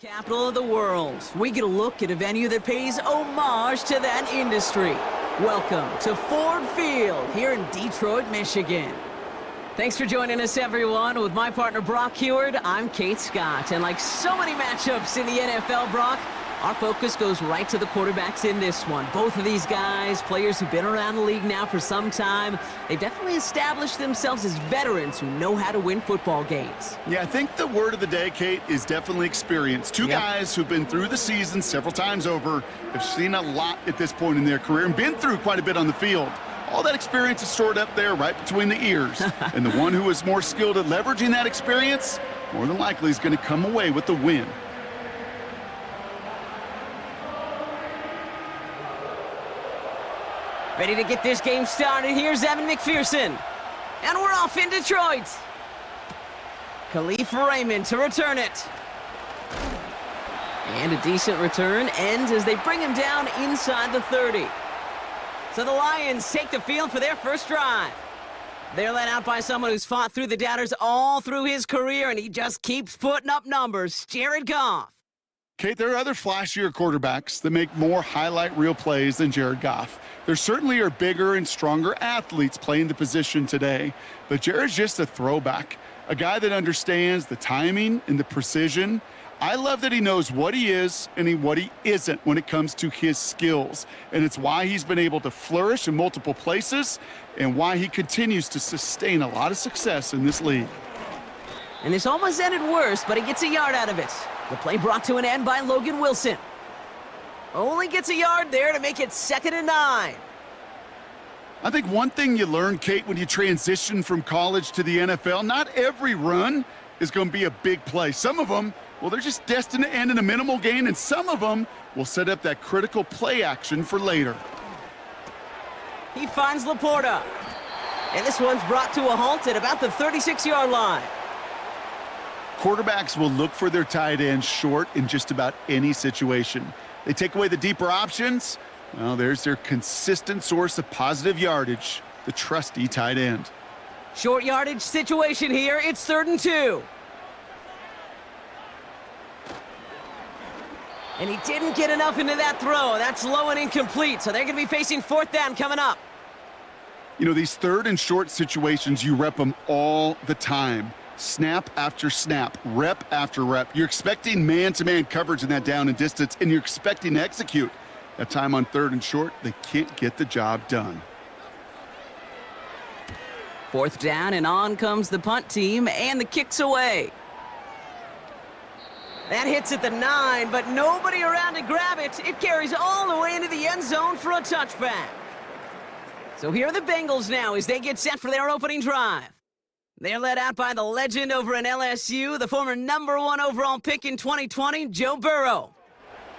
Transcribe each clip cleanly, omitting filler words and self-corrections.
Capital of the world, we get a look at a venue that pays homage to that industry. Welcome to Ford Field here in Detroit, Michigan. Thanks for joining us, everyone. With my partner, Brock Heward, I'm Kate Scott. And like so many matchups in the NFL, Brock, our focus goes right to the quarterbacks in this one. Both of these guys, players who've been around the league now for some time, they've definitely established themselves as veterans who know how to win football games. Yeah, I think the word of the day, Kate, is definitely experience. Two guys who've been through the season several times over, have seen a lot at this point in their career and been through quite a bit on the field. All that experience is stored up there right between the ears. And the one who is more skilled at leveraging that experience, more than likely is going to come away with the win. Ready to get this game started. Here's Evan McPherson. And we're off in Detroit. Khalif Raymond to return it. And a decent return ends as they bring him down inside the 30. So the Lions take the field for their first drive. They're led out by someone who's fought through the doubters all through his career, and he just keeps putting up numbers. Jared Goff. Kate, there are other flashier quarterbacks that make more highlight reel plays than Jared Goff. There certainly are bigger and stronger athletes playing the position today, but Jared's just a throwback, a guy that understands the timing and the precision. I love that he knows what he is and what he isn't when it comes to his skills, and it's why he's been able to flourish in multiple places and why he continues to sustain a lot of success in this league. And this almost ended worse, but he gets a yard out of it. The play brought to an end by Logan Wilson. Only gets a yard there to make it 2nd and 9. I think one thing you learn, Kate, when you transition from college to the NFL, not every run is going to be a big play. Some of them, well, they're just destined to end in a minimal gain, and some of them will set up that critical play action for later. He finds Laporta. And this one's brought to a halt at about the 36-yard line. Quarterbacks will look for their tight end short in just about any situation. They take away the deeper options. Well, there's their consistent source of positive yardage, the trusty tight end. Short yardage situation here. It's 3rd and 2. And he didn't get enough into that throw. That's low and incomplete, so they're going to be facing 4th down coming up. You know, these 3rd and short situations, you rep them all the time. Snap after snap, rep after rep. You're expecting man-to-man coverage in that down and distance, and you're expecting to execute. That time on 3rd and short, they can't get the job done. 4th down, and on comes the punt team, and the kick's away. That hits at the 9, but nobody around to grab it. It carries all the way into the end zone for a touchback. So here are the Bengals now as they get set for their opening drive. They're led out by the legend over in LSU, the former #1 overall pick in 2020, Joe Burrow.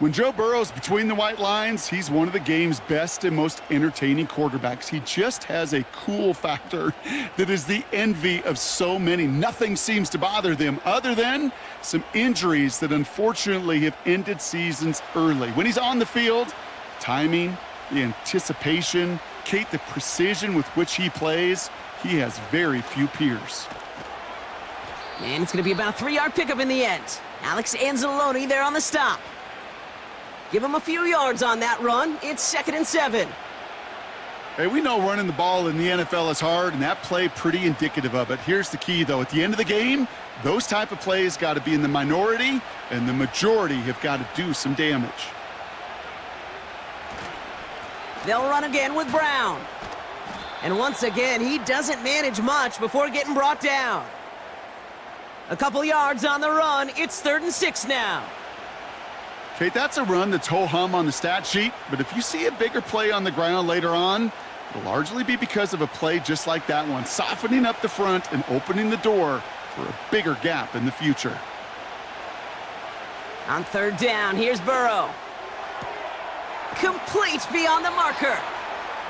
When Joe Burrow's between the white lines, he's one of the game's best and most entertaining quarterbacks. He just has a cool factor that is the envy of so many. Nothing seems to bother them other than some injuries that unfortunately have ended seasons early. When he's on the field, timing, the anticipation, Kate, the precision with which he plays, he has very few peers. And it's going to be about a 3-yard pickup in the end. Alex Anzalone there on the stop. Give him a few yards on that run. It's 2nd and 7. Hey, we know running the ball in the NFL is hard, and that play pretty indicative of it. Here's the key, though. At the end of the game, those type of plays got to be in the minority, and the majority have got to do some damage. They'll run again with Brown. And once again, he doesn't manage much before getting brought down. A couple yards on the run. It's 3rd and 6 now. Kate, that's a run that's ho-hum on the stat sheet, but if you see a bigger play on the ground later on, it'll largely be because of a play just like that one, softening up the front and opening the door for a bigger gap in the future. On 3rd down, here's Burrow. Complete beyond the marker.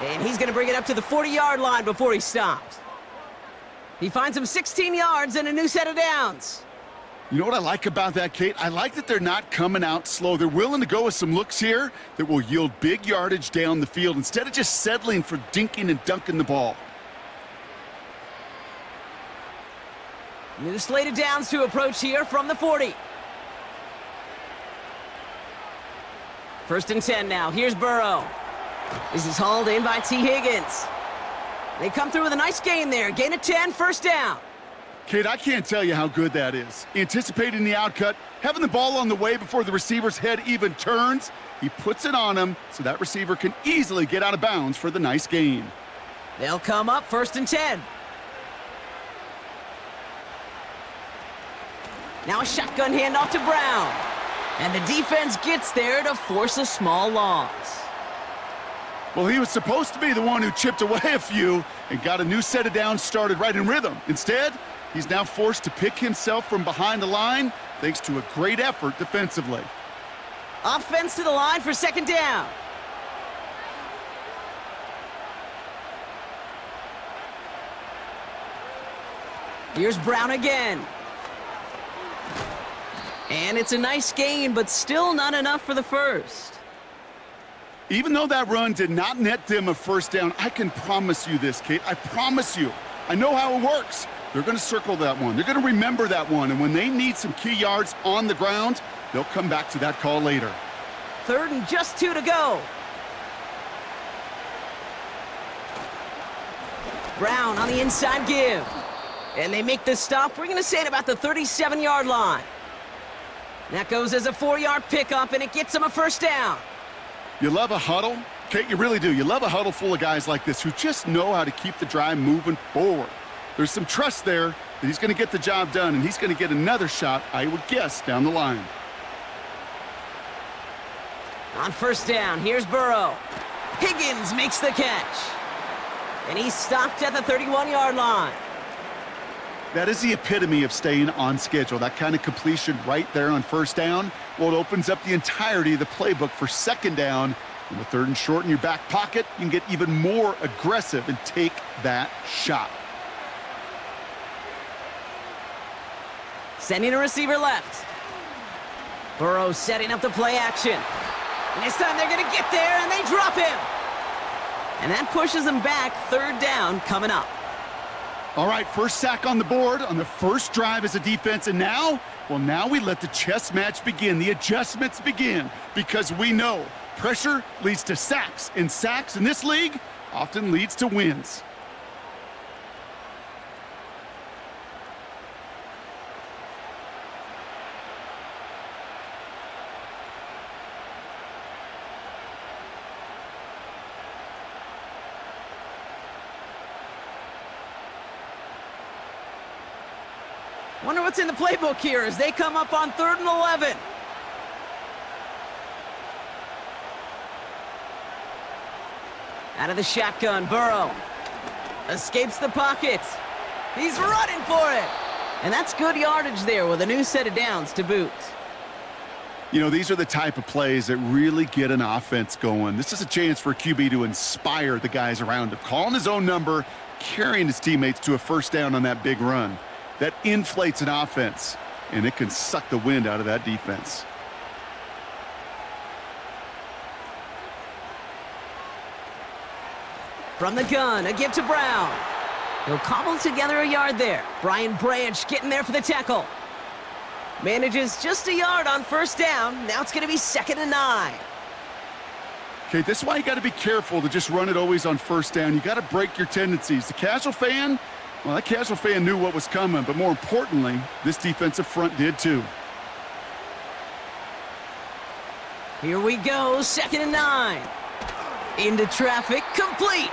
And he's going to bring it up to the 40-yard line before he stops. He finds him 16 yards and a new set of downs. You know what I like about that, Kate? I like that they're not coming out slow. They're willing to go with some looks here that will yield big yardage down the field instead of just settling for dinking and dunking the ball. New slate of downs to approach here from the 40. First and 10 now. Here's Burrow. This is hauled in by T. Higgins. They come through with a nice gain there. Gain of 10, first down. Kate, I can't tell you how good that is. Anticipating the outcut, having the ball on the way before the receiver's head even turns. He puts it on him so that receiver can easily get out of bounds for the nice gain. They'll come up first and 10. Now a shotgun handoff to Brown. And the defense gets there to force a small loss. Well, he was supposed to be the one who chipped away a few and got a new set of downs started right in rhythm. Instead, he's now forced to pick himself from behind the line thanks to a great effort defensively. Offense to the line for second down. Here's Brown again. And it's a nice gain, but still not enough for the first. Even though that run did not net them a first down, I can promise you this, Kate. I promise you. I know how it works. They're going to circle that one. They're going to remember that one. And when they need some key yards on the ground, they'll come back to that call later. Third and just 2 to go. Brown on the inside give. And they make the stop. We're going to say at about the 37-yard line. That goes as a 4-yard pickup, and it gets them a first down. You love a huddle? Kate, you really do. You love a huddle full of guys like this who just know how to keep the drive moving forward. There's some trust there that he's going to get the job done, and he's going to get another shot, I would guess, down the line. On first down, here's Burrow. Higgins makes the catch. And he's stopped at the 31-yard line. That is the epitome of staying on schedule. That kind of completion right there on first down. Well, it opens up the entirety of the playbook for second down. And with third and short in your back pocket, you can get even more aggressive and take that shot. Sending a receiver left. Burrow setting up the play action. And this time they're going to get there, and they drop him. And that pushes them back. Third down coming up. All right, first sack on the board on the first drive as a defense, and now we let the chess match begin, the adjustments begin, because we know pressure leads to sacks, and sacks in this league often leads to wins. Wonder what's in the playbook here as they come up on 3rd and 11. Out of the shotgun, Burrow escapes the pocket. He's running for it. And that's good yardage there with a new set of downs to boot. You know, these are the type of plays that really get an offense going. This is a chance for a QB to inspire the guys around him, calling his own number, carrying his teammates to a first down on that big run. That inflates an offense, and it can suck the wind out of that defense. From the gun, a give to Brown. He'll cobble together a yard there. Brian Branch getting there for the tackle. Manages just a yard on first down. Now it's going to be 2nd and 9. Okay, this is why you got to be careful to just run it always on first down. You got to break your tendencies. The casual fan, well, that casual fan knew what was coming, but more importantly, this defensive front did too. Here we go, 2nd and 9. Into traffic, complete.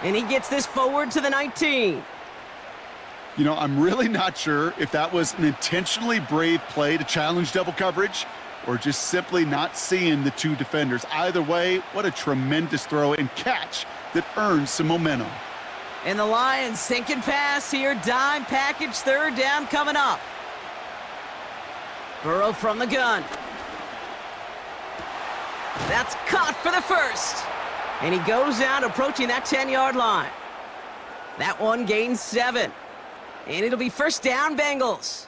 And he gets this forward to the 19. You know, I'm really not sure if that was an intentionally brave play to challenge double coverage or just simply not seeing the two defenders. Either way, what a tremendous throw and catch that earns some momentum. And the Lions sinking pass here, dime package, 3rd down coming up. Burrow from the gun. That's caught for the first. And he goes out approaching that 10-yard line. That one gains 7. And it'll be first down, Bengals.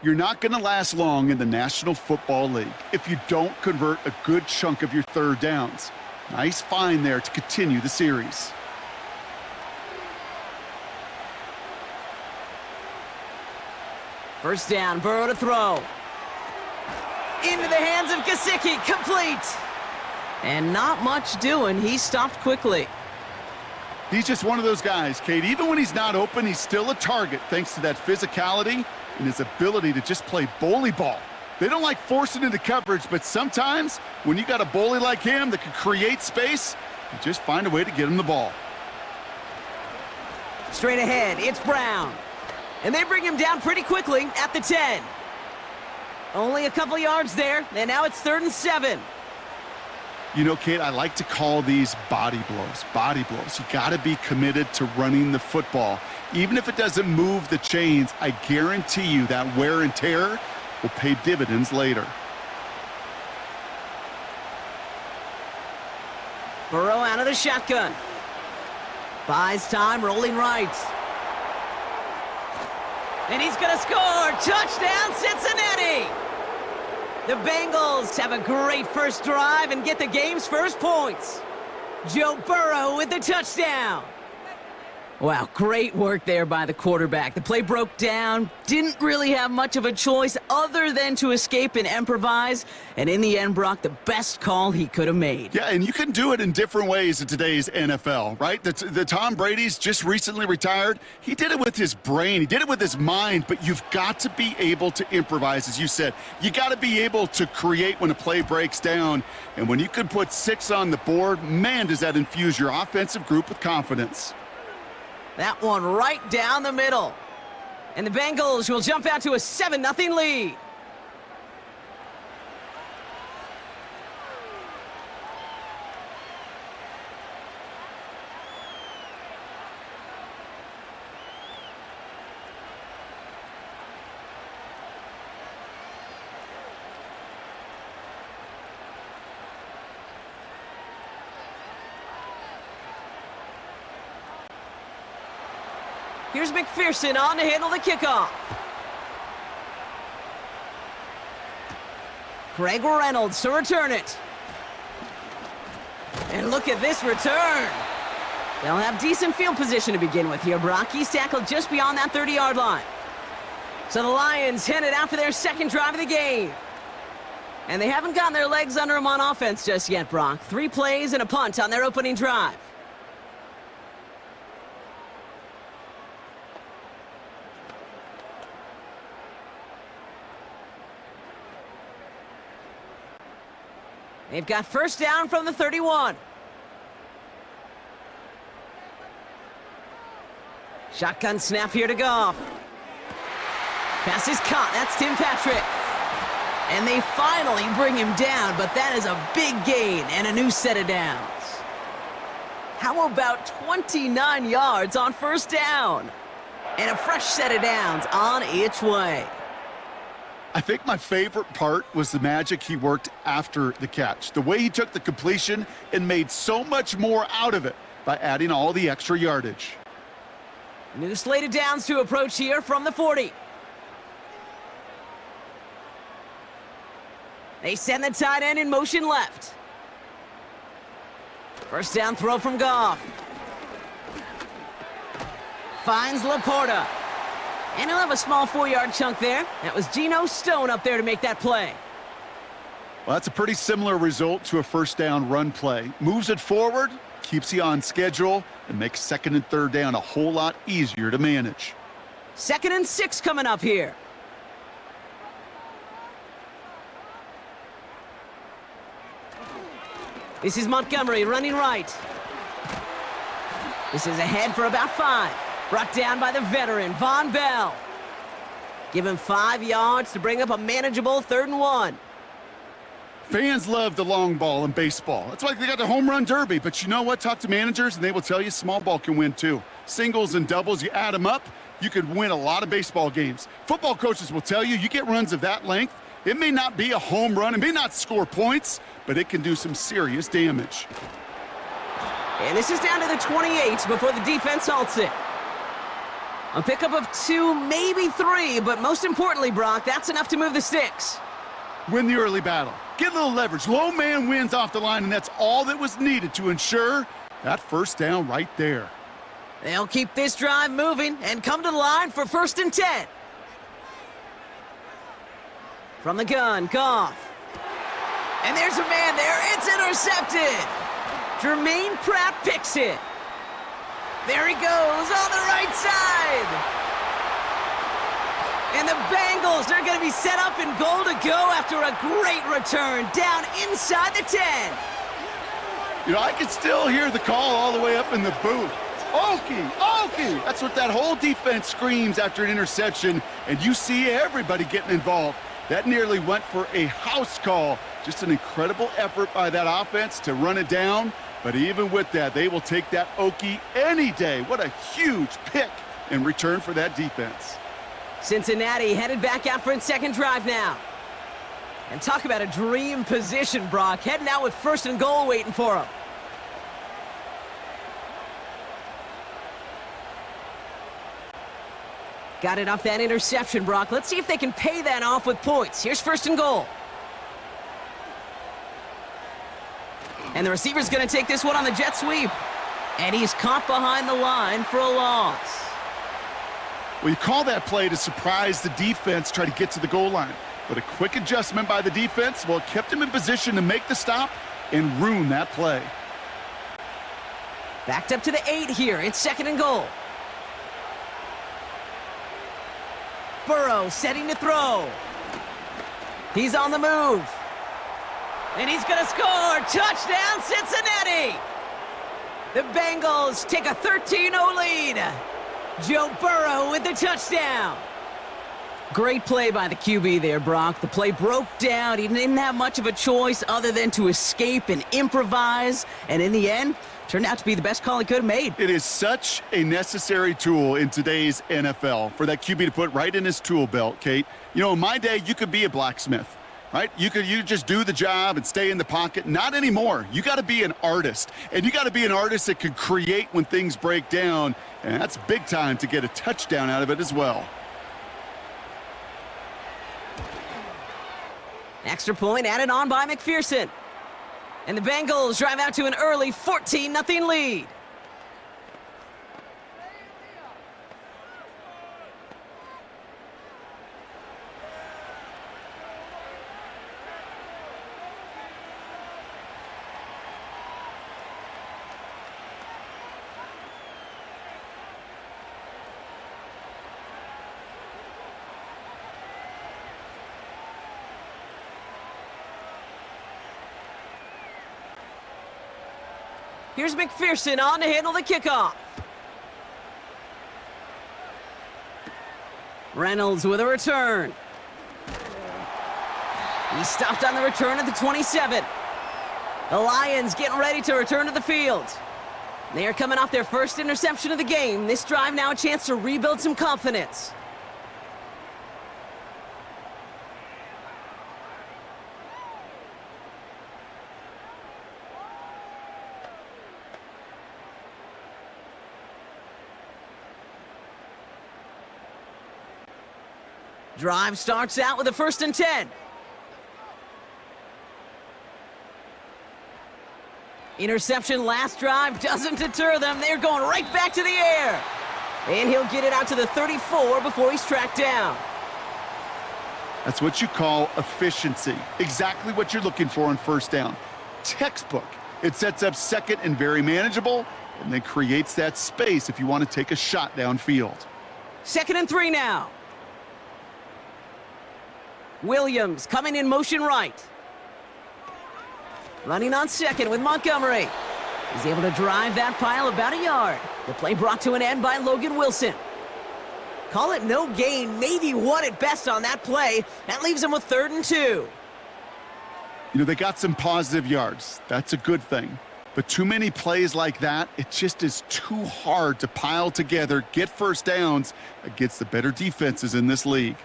You're not going to last long in the National Football League if you don't convert a good chunk of your third downs. Nice find there to continue the series. First down, Burrow to throw. into the hands of Gesicki, complete. And not much doing, he stopped quickly. He's just one of those guys, Kate. Even when he's not open, he's still a target thanks to that physicality and his ability to just play bully ball. They don't like forcing into coverage, but sometimes when you got a bully like him that can create space, you just find a way to get him the ball. Straight ahead, it's Brown. And they bring him down pretty quickly at the 10. Only a couple yards there, and now it's 3rd and 7. You know, Kate, I like to call these body blows. Body blows. You got to be committed to running the football. Even if it doesn't move the chains, I guarantee you that wear and tear will pay dividends later. Burrow out of the shotgun. Buys time, rolling right. And he's going to score! Touchdown, Cincinnati! The Bengals have a great first drive and get the game's first points. Joe Burrow with the touchdown. Wow, great work there by the quarterback. The play broke down, didn't really have much of a choice other than to escape and improvise, and in the end, Brock, the best call he could have made. Yeah, and you can do it in different ways in today's NFL, right? The Tom Brady's just recently retired. He did it with his brain. He did it with his mind, but you've got to be able to improvise, as you said. You got to be able to create when a play breaks down, and when you can put 6 on the board, man, does that infuse your offensive group with confidence. That one right down the middle. And the Bengals will jump out to a 7-0 lead. Here's McPherson on to handle the kickoff. Craig Reynolds to return it. And look at this return. They'll have decent field position to begin with here, Brock. He's tackled just beyond that 30-yard line. So the Lions headed out for their second drive of the game. And they haven't gotten their legs under them on offense just yet, Brock. 3 plays and a punt on their opening drive. They've got first down from the 31. Shotgun snap here to Goff. Pass is caught. That's Tim Patrick. And they finally bring him down, but that is a big gain and a new set of downs. How about 29 yards on first down? And a fresh set of downs on its way. I think my favorite part was the magic he worked after the catch. The way he took the completion and made so much more out of it by adding all the extra yardage. New slate of downs to approach here from the 40. They send the tight end in motion left. First down throw from Goff. Finds Laporta. And he'll have a small 4-yard chunk there. That was Geno Stone up there to make that play. Well, that's a pretty similar result to a first down run play. Moves it forward, keeps you on schedule, and makes 2nd and 3rd down a whole lot easier to manage. 2nd and 6 coming up here. This is Montgomery running right. This is ahead for about 5. Brought down by the veteran, Von Bell. Give him 5 yards to bring up a manageable 3rd and 1. Fans love the long ball in baseball. That's why they got the home run derby. But you know what? Talk to managers, and they will tell you small ball can win too. Singles and doubles, you add them up, you could win a lot of baseball games. Football coaches will tell you, you get runs of that length, it may not be a home run, it may not score points, but it can do some serious damage. And this is down to the 28 before the defense halts it. A pickup of 2, maybe 3, but most importantly, Brock, that's enough to move the sticks. Win the early battle. Get a little leverage. Low man wins off the line, and that's all that was needed to ensure that first down right there. They'll keep this drive moving and come to the line for 1st and 10. From the gun, Goff. And there's a man there. It's intercepted. Jermaine Pratt picks it. There he goes on the right side. And the Bengals are going to be set up in goal to go after a great return down inside the 10. You know, I can still hear the call all the way up in the booth. Okie, Okie! That's what that whole defense screams after an interception, and you see everybody getting involved. That nearly went for a house call. Just an incredible effort by that offense to run it down, but even with that, they will take that Okie any day. What a huge pick in return for that defense. Cincinnati headed back out for its second drive now. And talk about a dream position, Brock. Heading out with first and goal waiting for him. Got it off that interception, Brock. Let's see if they can pay that off with points. Here's first and goal. And the receiver's going to take this one on the jet sweep. And he's caught behind the line for a loss. Well, you call that play to surprise the defense, try to get to the goal line. But a quick adjustment by the defense, well, it kept him in position to make the stop and ruin that play. Backed up to the 8 here. It's second and goal. Burrow setting to throw. He's on the move. And he's going to score. Touchdown, Cincinnati! The Bengals take a 13-0 lead. Joe Burrow with the touchdown. Great play by the QB there, Brock. The play broke down. He didn't have much of a choice other than to escape and improvise. And in the end, turned out to be the best call he could have made. It is such a necessary tool in today's NFL for that QB to put right in his tool belt, Kate. You know, in my day, you could be a blacksmith, right? You just do the job and stay in the pocket. Not anymore. You got to be an artist. And you got to be an artist that can create when things break down. And that's big time to get a touchdown out of it as well. Extra point added on by McPherson. And the Bengals drive out to an early 14-0 lead. Here's McPherson on to handle the kickoff. Reynolds with a return. He stopped on the return at the 27. The Lions getting ready to return to the field. They are coming off their first interception of the game. This drive now a chance to rebuild some confidence. Drive starts out with a 1st and 10. Interception last drive doesn't deter them. They're going right back to the air. And he'll get it out to the 34 before he's tracked down. That's what you call efficiency. Exactly what you're looking for on first down. Textbook. It sets up second and very manageable, and then creates that space if you want to take a shot downfield. 2nd and 3 now. Williams coming in motion right. Running on second with Montgomery. He's able to drive that pile about a yard. The play brought to an end by Logan Wilson. Call it no gain, maybe one at best on that play. That leaves him with 3rd and 2. You know, they got some positive yards. That's a good thing. But too many plays like that, it just is too hard to pile together, get first downs against the better defenses in this league.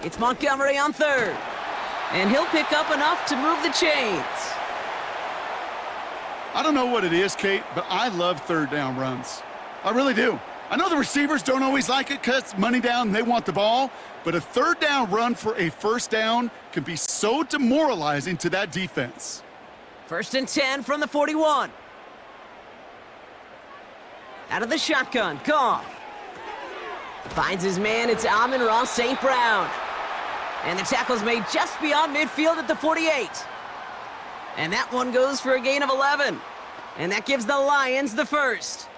It's Montgomery on 3rd. And he'll pick up enough to move the chains. I don't know what it is, Kate, but I love 3rd down runs. I really do. I know the receivers don't always like it because it's money down and they want the ball, but a 3rd down run for a 1st down can be so demoralizing to that defense. 1st and 10 from the 41. Out of the shotgun, Goff. Finds his man, it's Amon-Ra St. Brown. And the tackle's made just beyond midfield at the 48. And that one goes for a gain of 11. And that gives the Lions the first.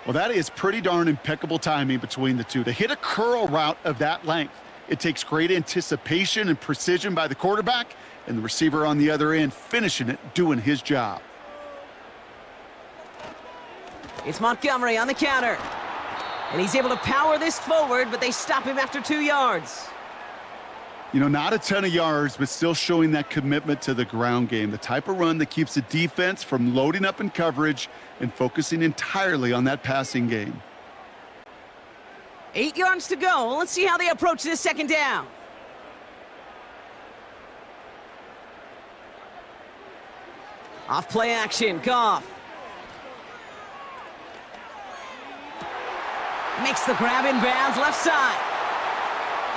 Well, that is pretty darn impeccable timing between the two. To hit a curl route of that length, it takes great anticipation and precision by the quarterback, and the receiver on the other end finishing it, doing his job. It's Montgomery on the counter. And he's able to power this forward, but they stop him after 2 yards. You know, not a ton of yards, but still showing that commitment to the ground game. The type of run that keeps the defense from loading up in coverage and focusing entirely on that passing game. 8 yards to go. Let's see how they approach this second down. Off play action, Goff. Makes the grab in bounds, left side.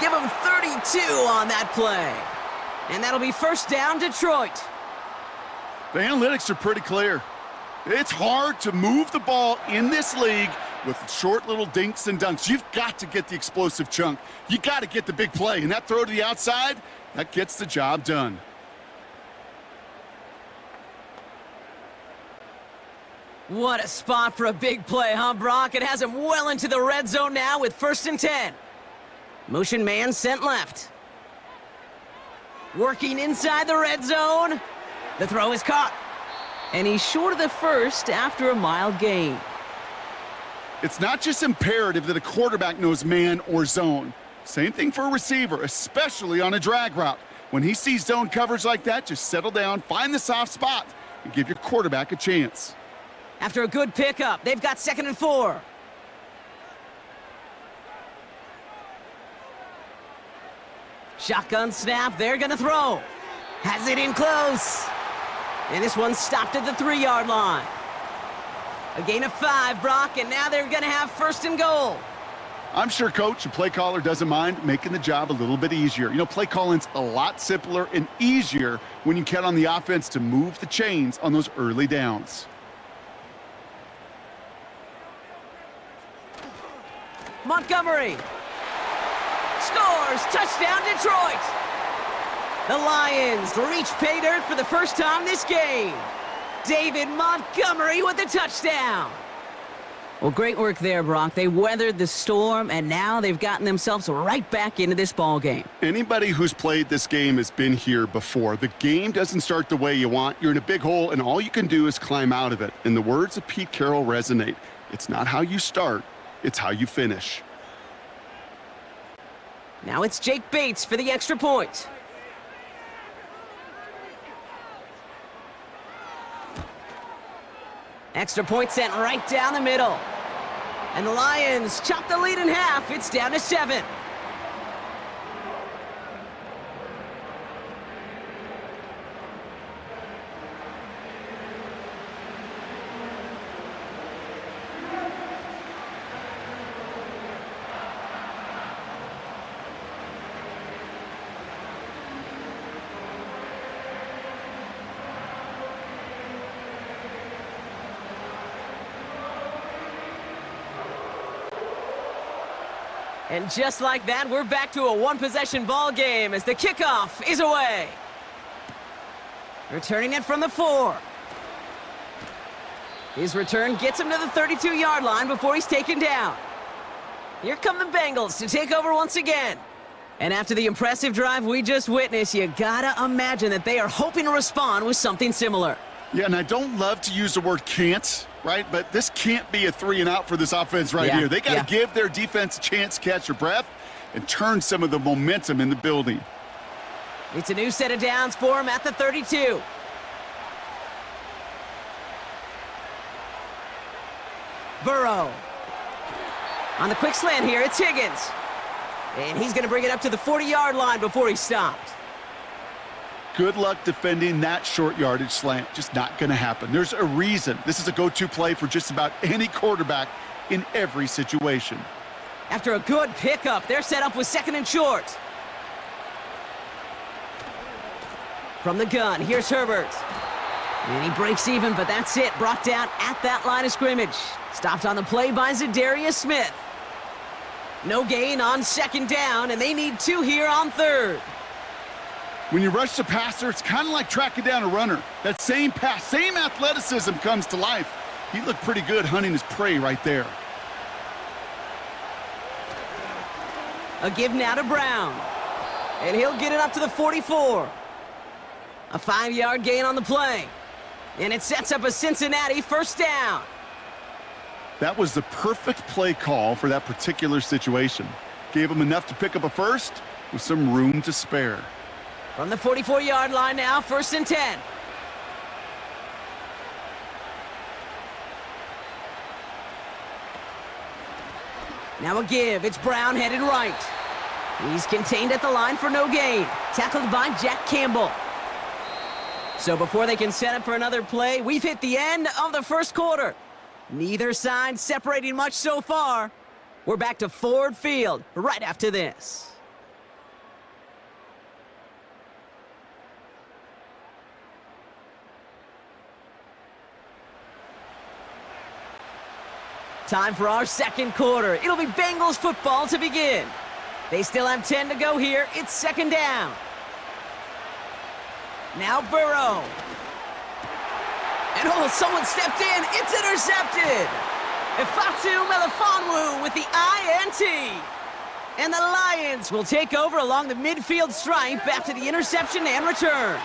Give him 32 on that play. And that'll be first down, Detroit. The analytics are pretty clear. It's hard to move the ball in this league with short little dinks and dunks. You've got to get the explosive chunk. You got to get the big play. And that throw to the outside, that gets the job done. What a spot for a big play, huh, Brock? It has him well into the red zone now with 1st and 10. Motion man sent left. Working inside the red zone. The throw is caught. And he's short of the first after a mild gain. It's not just imperative that a quarterback knows man or zone. Same thing for a receiver, especially on a drag route. When he sees zone coverage like that, just settle down, find the soft spot, and give your quarterback a chance. After a good pickup, they've got 2nd and 4. Shotgun snap, they're gonna throw. Has it in close. And this one's stopped at the 3-yard line. A gain of 5, Brock, and now they're gonna have 1st and goal. I'm sure coach and play caller doesn't mind making the job a little bit easier. You know, play calling's a lot simpler and easier when you count on the offense to move the chains on those early downs. Montgomery scores, touchdown Detroit. The Lions reach pay dirt for the first time this game. David Montgomery with the touchdown. Well, great work there, Brock. They weathered the storm, and now they've gotten themselves right back into this ball game. Anybody who's played this game has been here before. The game doesn't start the way you want. You're in a big hole, and all you can do is climb out of it. And the words of Pete Carroll resonate. It's not how you start, it's how you finish. Now it's Jake Bates for the extra point. Extra point sent right down the middle. And the Lions chop the lead in half. It's down to 7. And just like that, we're back to a one-possession ball game as the kickoff is away. Returning it from the 4. His return gets him to the 32-yard line before he's taken down. Here come the Bengals to take over once again. And after the impressive drive we just witnessed, you gotta imagine that they are hoping to respond with something similar. Yeah, and I don't love to use the word can't, right? But this can't be a 3 and out for this offense right here. They got to give their defense a chance to catch their breath and turn some of the momentum in the building. It's a new set of downs for him at the 32. Burrow. On the quick slant here, it's Higgins. And he's going to bring it up to the 40-yard line before he's stopped. Good luck defending that short yardage slant. Just not going to happen. There's a reason. This is a go-to play for just about any quarterback in every situation. After a good pickup, they're set up with 2nd and short. From the gun, here's Herbert. And he breaks even, but that's it. Brought down at that line of scrimmage. Stopped on the play by Zadarius Smith. No gain on second down, and they need 2 here on third. When you rush the passer, it's kind of like tracking down a runner. That same pass, same athleticism comes to life. He looked pretty good hunting his prey right there. A give now to Brown. And he'll get it up to the 44. A 5-yard gain on the play. And it sets up a Cincinnati first down. That was the perfect play call for that particular situation. Gave him enough to pick up a first with some room to spare. From the 44-yard line now, 1st and 10. Now a give. It's Brown headed right. He's contained at the line for no gain. Tackled by Jack Campbell. So before they can set up for another play, we've hit the end of the first quarter. Neither side separating much so far. We're back to Ford Field right after this. Time for our second quarter. It'll be Bengals football to begin. They still have 10 to go here. It's second down. Now Burrow. And someone stepped in. It's intercepted. Ifatu Melifonwu with the INT. And the Lions will take over along the midfield stripe after the interception and return.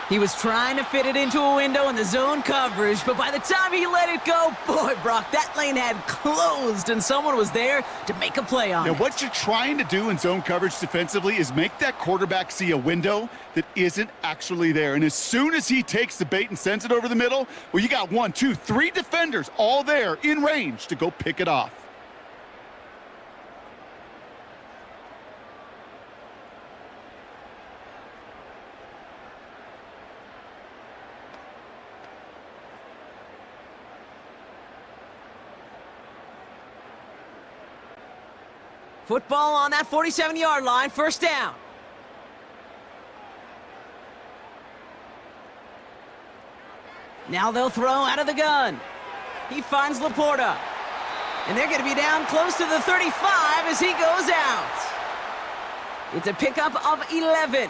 He was trying to fit it into a window in the zone coverage, but by the time he let it go, boy, Brock, that lane had closed, and someone was there to make a play on it. Now, what you're trying to do in zone coverage defensively is make that quarterback see a window that isn't actually there. And as soon as he takes the bait and sends it over the middle, well, you got 1, 2, 3 defenders all there in range to go pick it off. Football on that 47-yard line, first down. Now they'll throw out of the gun. He finds Laporta. And they're going to be down close to the 35 as he goes out. It's a pickup of 11.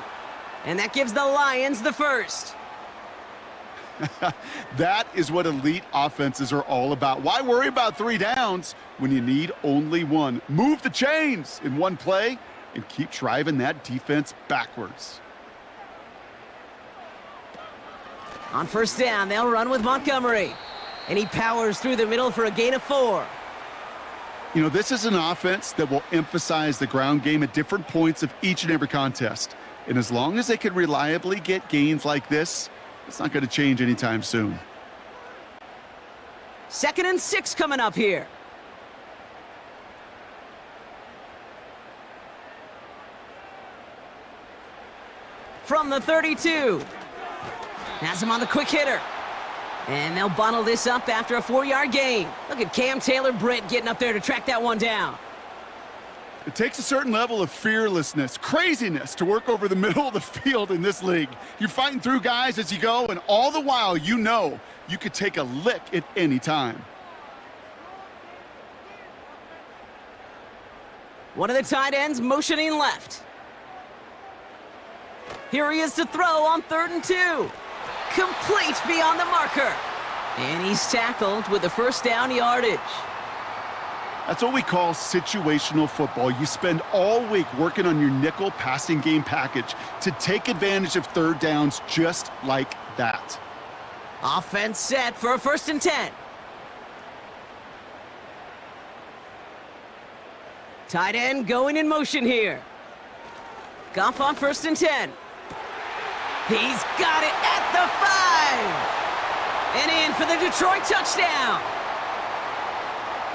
And that gives the Lions the first. That is what elite offenses are all about. Why worry about 3 downs when you need only 1? Move the chains in one play and keep driving that defense backwards. On first down, they'll run with Montgomery. And he powers through the middle for a gain of 4. You know, this is an offense that will emphasize the ground game at different points of each and every contest. And as long as they can reliably get gains like this, it's not going to change anytime soon. 2nd and 6 coming up here. From the 32. Has him on the quick hitter. And they'll bundle this up after a 4-yard gain. Look at Cam Taylor-Britt getting up there to track that one down. It takes a certain level of fearlessness, craziness to work over the middle of the field in this league. You're fighting through guys as you go, and all the while you know you could take a lick at any time. One of the tight ends motioning left. Here he is to throw on 3rd and 2. Complete beyond the marker. And he's tackled with the first down yardage. That's what we call situational football. You spend all week working on your nickel passing game package to take advantage of 3rd downs just like that. Offense set for a 1st and 10. Tight end going in motion here. Goff on 1st and 10. He's got it at the 5. And in for the Detroit touchdown.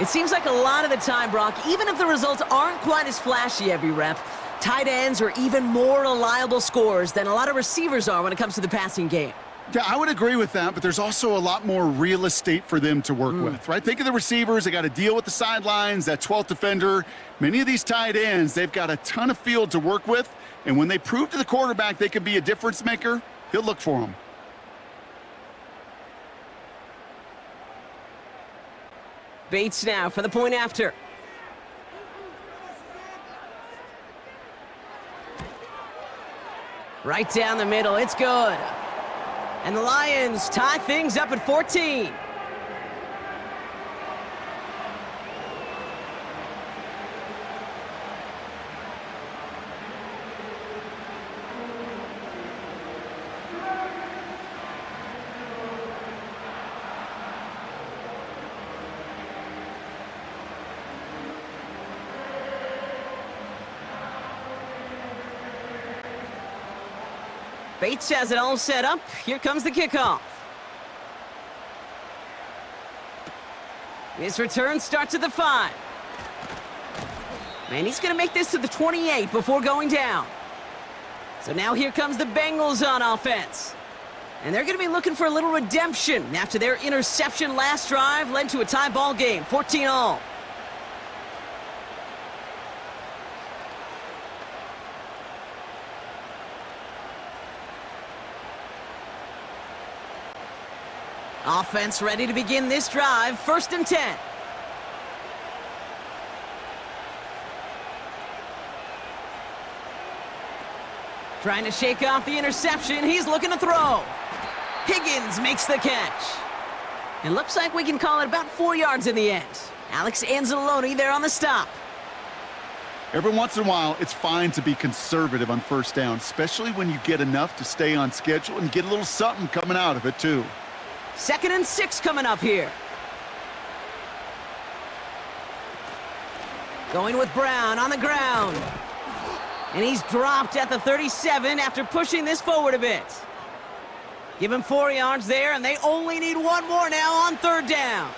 It seems like a lot of the time, Brock, even if the results aren't quite as flashy every rep, tight ends are even more reliable scorers than a lot of receivers are when it comes to the passing game. Yeah, I would agree with that, but there's also a lot more real estate for them to work with, right? Think of the receivers. They got to deal with the sidelines, that 12th defender. Many of these tight ends, they've got a ton of field to work with, and when they prove to the quarterback they can be a difference maker, he'll look for them. Bates now for the point after. Right down the middle, it's good. And the Lions tie things up at 14. Bates has it all set up. Here comes the kickoff. His return starts at the 5. And he's going to make this to the 28 before going down. So now here comes the Bengals on offense. And they're going to be looking for a little redemption after their interception last drive led to a tie ball game, 14-all. Offense ready to begin this drive, 1st and 10. Trying to shake off the interception, he's looking to throw. Higgins makes the catch. It looks like we can call it about 4 yards in the end. Alex Anzalone there on the stop. Every once in a while, it's fine to be conservative on 1st down, especially when you get enough to stay on schedule and get a little something coming out of it, too. 2nd and 6 coming up here. Going with Brown on the ground. And he's dropped at the 37 after pushing this forward a bit. Give him 4 yards there, and they only need 1 more now on 3rd down.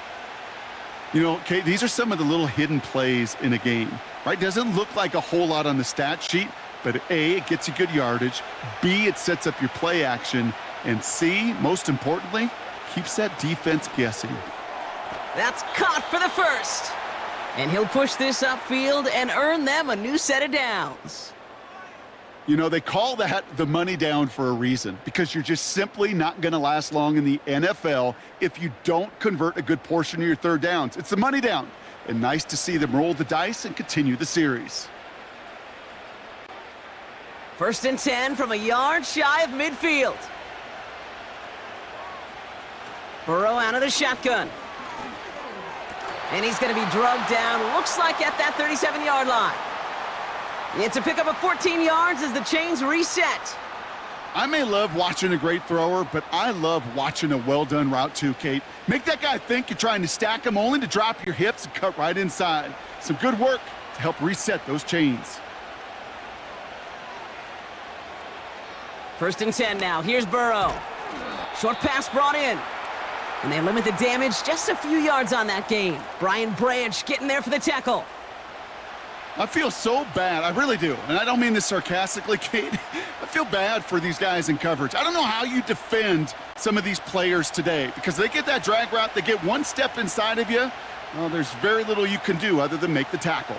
You know, Kate, these are some of the little hidden plays in a game, right? Doesn't look like a whole lot on the stat sheet, but A, it gets you good yardage. B, it sets up your play action. And C, most importantly, keeps that defense guessing. That's caught for the 1st. And he'll push this upfield and earn them a new set of downs. You know, they call that the money down for a reason, because you're just simply not going to last long in the NFL if you don't convert a good portion of your 3rd downs. It's the money down. And nice to see them roll the dice and continue the series. 1st and 10 from a yard shy of midfield. Burrow out of the shotgun. And he's going to be drugged down, looks like at that 37-yard line. It's a pickup of 14 yards as the chains reset. I may love watching a great thrower, but I love watching a well-done route too, Kate. Make that guy think you're trying to stack him only to drop your hips and cut right inside. Some good work to help reset those chains. 1st and 10 now. Here's Burrow. Short pass brought in. And they limit the damage just a few yards on that gain. Brian Branch getting there for the tackle. I feel so bad. I really do. And I don't mean this sarcastically, Kate. I feel bad for these guys in coverage. I don't know how you defend some of these players today, because they get that drag route, they get 1 step inside of you. Well, there's very little you can do other than make the tackle.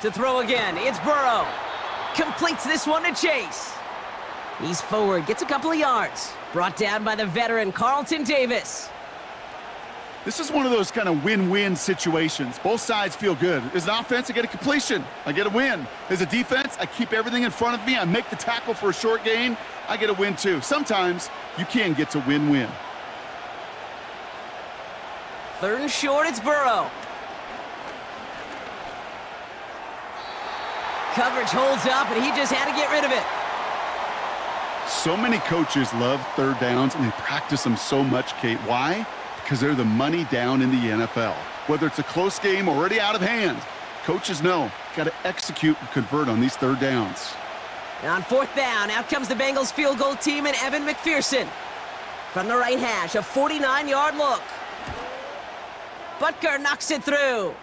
To throw again, it's Burrow. Completes this one to Chase. He's forward, gets a couple of yards. Brought down by the veteran Carlton Davis. This is one of those kind of win-win situations. Both sides feel good. As an offense, I get a completion. I get a win. As a defense, I keep everything in front of me. I make the tackle for a short gain. I get a win too. Sometimes you can get to win-win. 3rd and short, it's Burrow. Coverage holds up, and he just had to get rid of it. So many coaches love 3rd downs, and they practice them so much, Kate. Why? Because they're the money down in the NFL. Whether it's a close game already out of hand, coaches know got to execute and convert on these 3rd downs. And on 4th down, out comes the Bengals field goal team and Evan McPherson. From the right hash, a 49-yard look. Butker knocks it through.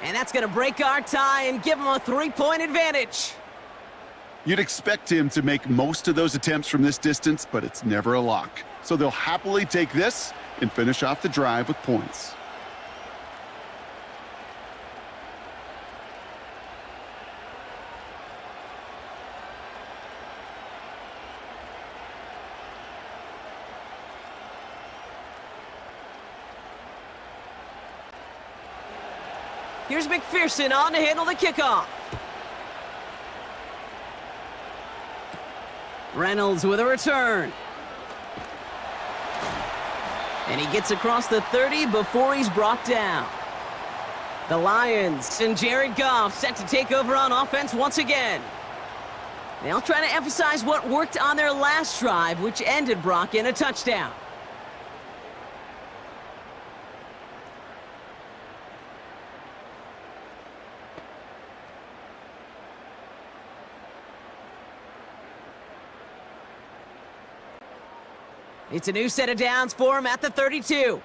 And that's going to break our tie and give him a 3-point advantage. You'd expect him to make most of those attempts from this distance, but it's never a lock. So they'll happily take this and finish off the drive with points. Here's McPherson on to handle the kickoff. Reynolds with a return. And he gets across the 30 before he's brought down. The Lions and Jared Goff set to take over on offense once again. They'll try to emphasize what worked on their last drive, which ended, Brock, in a touchdown. It's a new set of downs for him at the 32.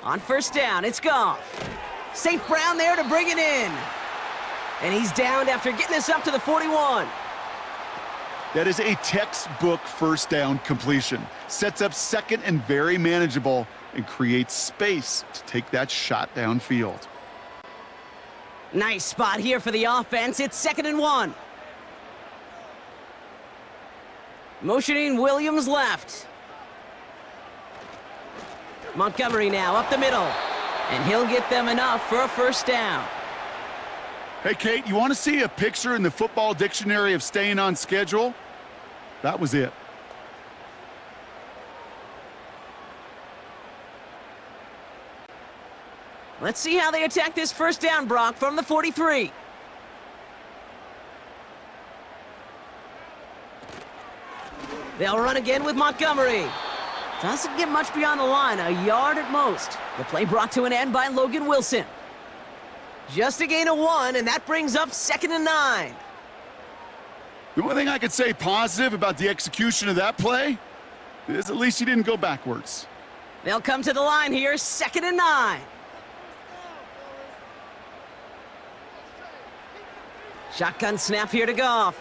On first down, it's Goff. St. Brown there to bring it in. And he's downed after getting this up to the 41. That is a textbook first down completion. Sets up second and very manageable and creates space to take that shot downfield. Nice spot here for the offense. It's 2nd and 1. Motioning Williams left. Montgomery now up the middle. And he'll get them enough for a first down. Hey, Kate, you want to see a picture in the football dictionary of staying on schedule? That was it. Let's see how they attack this first down, Brock, from the 43. They'll run again with Montgomery. Doesn't get much beyond the line, a yard at most. The play brought to an end by Logan Wilson. Just a gain of 1, and that brings up 2nd and 9. The only thing I could say positive about the execution of that play is at least he didn't go backwards. They'll come to the line here, 2nd and 9. Shotgun snap here to Goff.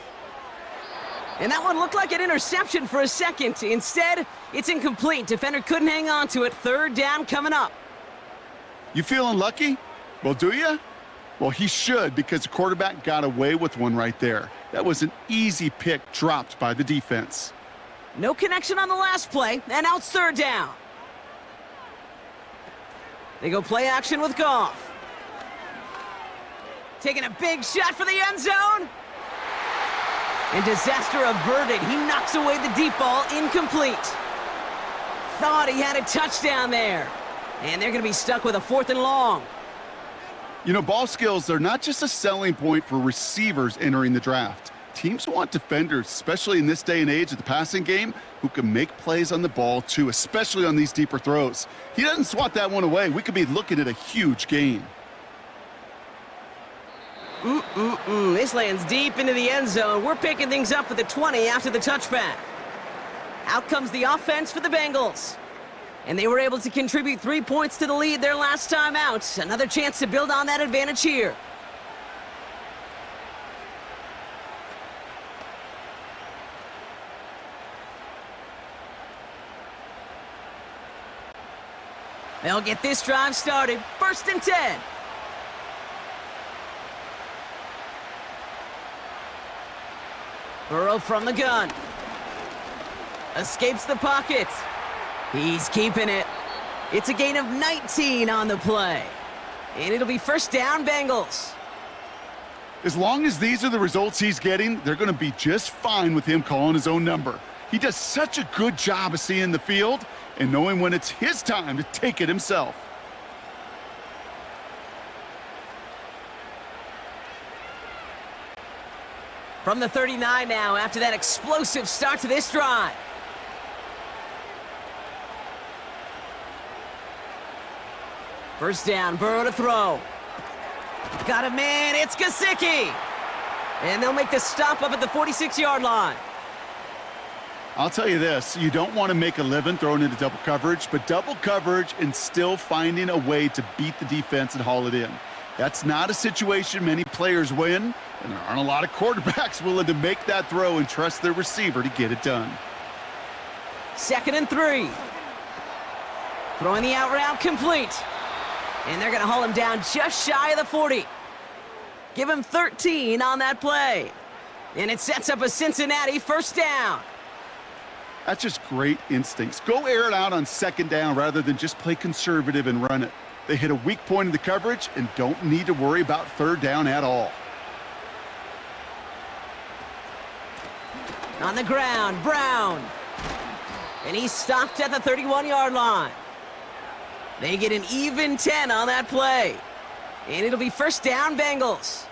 And that one looked like an interception for a second. Instead, it's incomplete. Defender couldn't hang on to it. 3rd down coming up. You feeling lucky? Well, do you? Well, he should, because the quarterback got away with one right there. That was an easy pick dropped by the defense. No connection on the last play, and now it's 3rd down. They go play action with Goff. Taking a big shot for the end zone. And disaster averted. He knocks away the deep ball, incomplete. Thought he had a touchdown there. And they're going to be stuck with a 4th and long. You know, ball skills are not just a selling point for receivers entering the draft. Teams want defenders, especially in this day and age of the passing game, who can make plays on the ball too, especially on these deeper throws. He doesn't swat that one away. We could be looking at a huge gain. This lands deep into the end zone. We're picking things up with the 20 after the touchback. Out comes the offense for the Bengals. And they were able to contribute 3 points to the lead their last time out. Another chance to build on that advantage here. They'll get this drive started. 1st and 10. Burrow from the gun. Escapes the pocket. He's keeping it. It's a gain of 19 on the play. And it'll be 1st down, Bengals. As long as these are the results he's getting, they're going to be just fine with him calling his own number. He does such a good job of seeing the field and knowing when it's his time to take it himself. From the 39 now, after that explosive start to this drive. First down, Burrow to throw. Got a man, it's Gesicki. And they'll make the stop up at the 46-yard line. I'll tell you this, you don't want to make a living throwing into double coverage, but double coverage and still finding a way to beat the defense and haul it in. That's not a situation many players win, and there aren't a lot of quarterbacks willing to make that throw and trust their receiver to get it done. 2nd and 3. Throwing the out route complete. And they're going to haul him down just shy of the 40. Give him 13 on that play. And it sets up a Cincinnati 1st down. That's just great instincts. Go air it out on 2nd down rather than just play conservative and run it. They hit a weak point in the coverage and don't need to worry about 3rd down at all. On the ground, Brown. And he's stopped at the 31-yard line. They get an even 10 on that play. And it'll be first down, Bengals.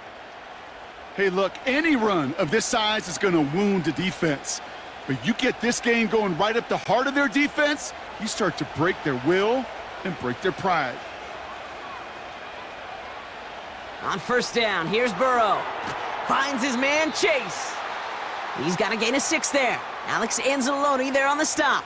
Hey, look, any run of this size is going to wound the defense. But you get this game going right up the heart of their defense, you start to break their will and break their pride. On first down, here's Burrow. Finds his man, Chase. He's got a gain of 6 there. Alex Anzalone there on the stop.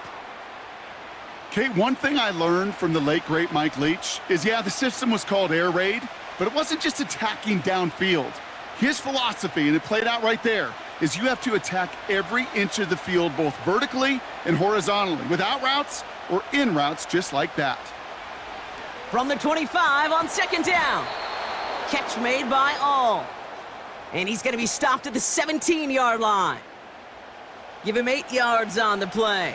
Kate, one thing I learned from the late, great Mike Leach is, yeah, the system was called air raid, but it wasn't just attacking downfield. His philosophy, and it played out right there, is you have to attack every inch of the field, both vertically and horizontally, without routes or in routes just like that. From the 25 on second down. Catch made by All. And he's going to be stopped at the 17-yard line. Give him 8 yards on the play.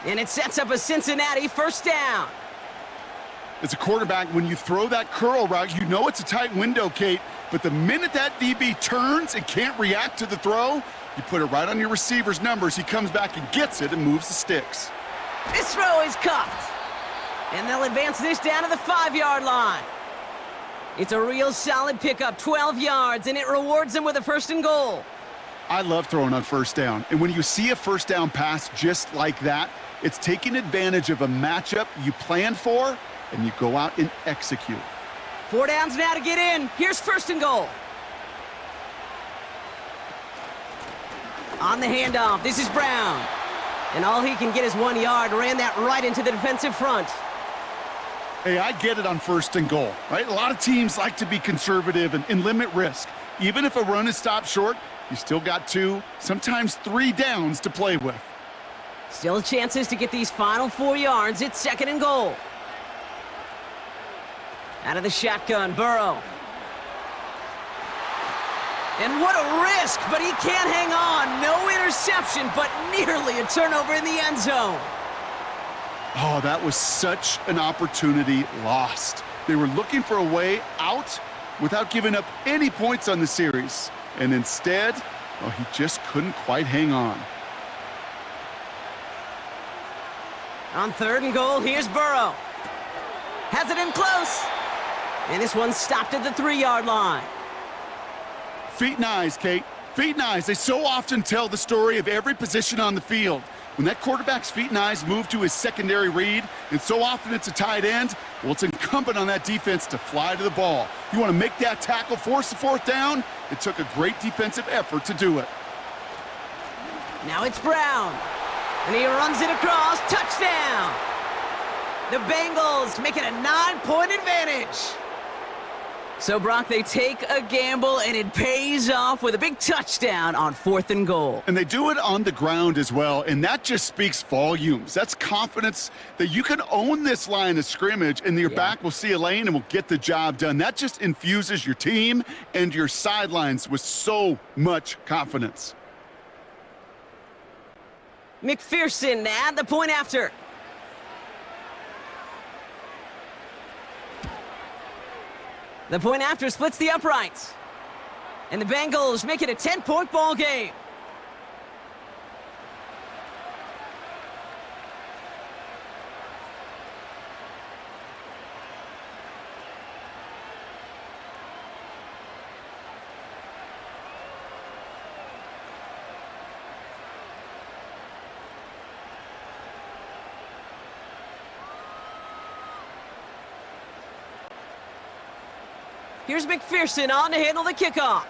And it sets up a Cincinnati first down. As a quarterback, when you throw that curl route, you know it's a tight window, Kate. But the minute that DB turns and can't react to the throw, you put it right on your receiver's numbers. He comes back and gets it and moves the sticks. This throw is caught. And they'll advance this down to the 5-yard line. It's a real solid pickup, 12 yards, and it rewards them with a first and goal. I love throwing on first down. And when you see a first down pass just like that, it's taking advantage of a matchup you planned for, and you go out and execute. 4 downs now to get in. Here's first and goal. On the handoff, this is Brown. And all he can get is 1 yard. Ran that right into the defensive front. Hey, I get it on first and goal, right? A lot of teams like to be conservative and limit risk. Even if a run is stopped short, you still got 2, sometimes 3 downs to play with. Still chances to get these final 4 yards. It's second and goal. Out of the shotgun, Burrow. And what a risk, but he can't hang on. No interception, but nearly a turnover in the end zone. Oh, that was such an opportunity lost. They were looking for a way out without giving up any points on the series. And instead, well, he just couldn't quite hang on. On third and goal, here's Burrow. Has it in close. And this one's stopped at the 3-yard line. Feet and eyes, Kate. Feet and eyes. They so often tell the story of every position on the field. When that quarterback's feet and eyes move to his secondary read, and so often it's a tight end, well, it's incumbent on that defense to fly to the ball. You want to make that tackle, force the fourth down? It took a great defensive effort to do it. Now it's Brown. And he runs it across. Touchdown! The Bengals make it a 9-point advantage. So, Brock, they take a gamble, and it pays off with a big touchdown on fourth and goal. And they do it on the ground as well, and that just speaks volumes. That's confidence that you can own this line of scrimmage, and your back will see a lane and will get the job done. That just infuses your team and your sidelines with so much confidence. McPherson at the point after. The point after splits the uprights. And the Bengals make it a 10-point ball game. Here's McPherson on to handle the kickoff.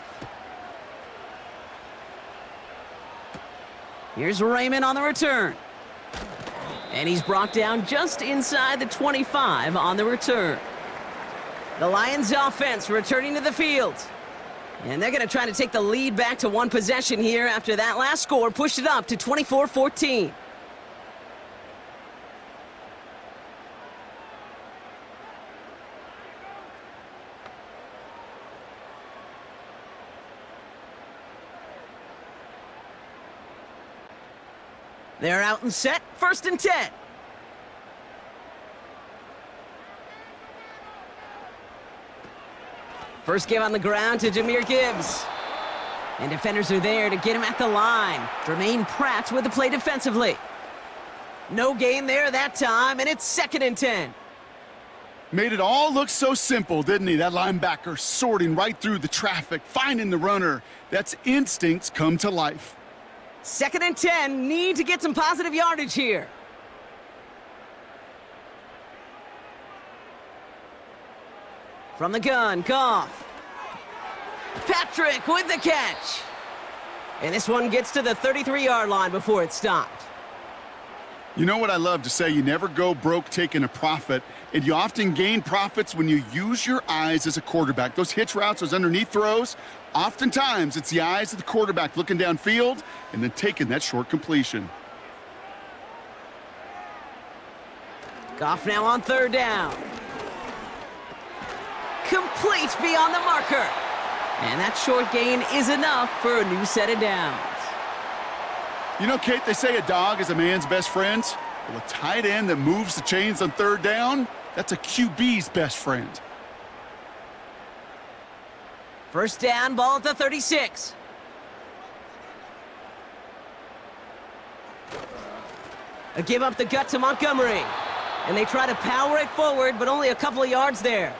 Here's Raymond on the return. And he's brought down just inside the 25 on the return. The Lions offense returning to the field. And they're going to try to take the lead back to one possession here after that last score pushed it up to 24-14. They're out and set, first and 10. First give on the ground to Jahmyr Gibbs. And defenders are there to get him at the line. Jermaine Pratt with the play defensively. No gain there that time, and it's 2nd and 10. Made it all look so simple, didn't he? That linebacker sorting right through the traffic, finding the runner. That's instincts come to life. 2nd and 10, need to get some positive yardage here. From the gun, Goff. Patrick with the catch. And this one gets to the 33-yard line before it's stopped. You know what I love to say? You never go broke taking a profit, and you often gain profits when you use your eyes as a quarterback. Those hitch routes, those underneath throws, oftentimes it's the eyes of the quarterback looking downfield and then taking that short completion. Goff now on 3rd down. Complete beyond the marker. And that short gain is enough for a new set of downs. You know, Kate, they say a dog is a man's best friend. Well, a tight end that moves the chains on 3rd down, that's a QB's best friend. 1st down, ball at the 36. A give up the gut to Montgomery. And they try to power it forward, but only a couple of yards there.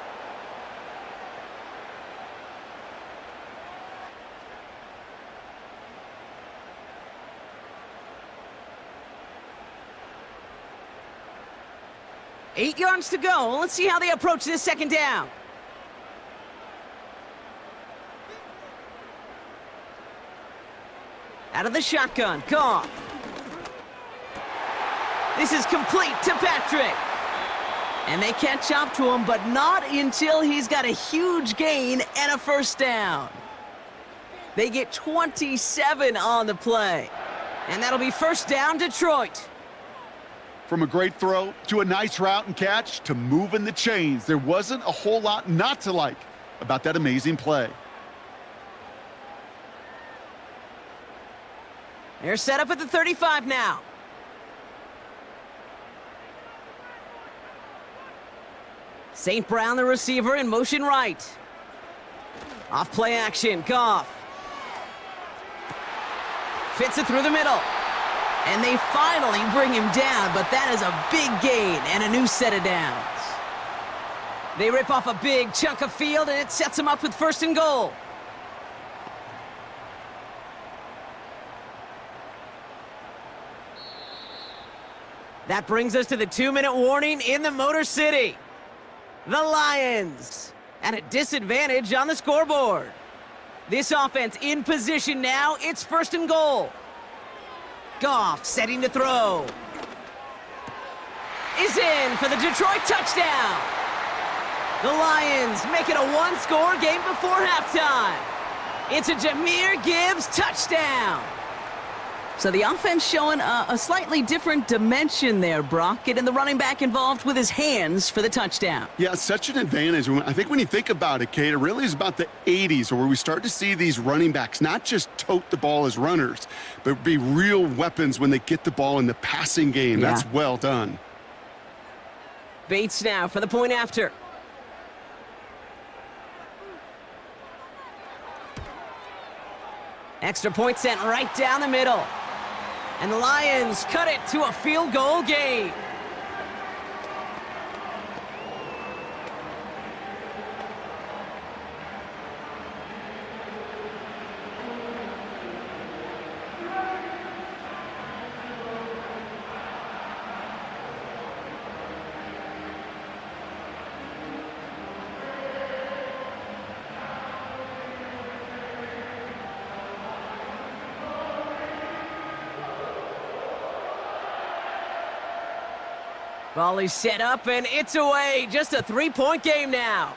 Eight yards to go. Let's see how they approach this 2nd down. Out of the shotgun, Goff. This is complete to Patrick. And they catch up to him, but not until he's got a huge gain and a 1st down. They get 27 on the play. And that'll be 1st down, Detroit. From a great throw to a nice route and catch to moving the chains, there wasn't a whole lot not to like about that amazing play. They're set up at the 35 now. St. Brown, the receiver, in motion right. Off play action, Goff. Fits it through the middle. And they finally bring him down, but that is a big gain and a new set of downs. They rip off a big chunk of field, and it sets them up with 1st and goal. That brings us to the 2-minute warning in the Motor City. The Lions at a disadvantage on the scoreboard. This offense in position now. It's 1st and goal. Goff setting to throw. Is in for the Detroit touchdown. The Lions make it a 1-score game before halftime. It's a Jahmyr Gibbs touchdown. So the offense showing a slightly different dimension there, Brock. Getting the running back involved with his hands for the touchdown. Yeah, such an advantage. I think when you think about it, Kate, it really is about the 80s where we start to see these running backs not just tote the ball as runners, but be real weapons when they get the ball in the passing game. Yeah. That's well done. Bates now for the point after. Extra point sent right down the middle. And the Lions cut it to a field goal game. Volley set up, and it's away. Just a 3-point game now.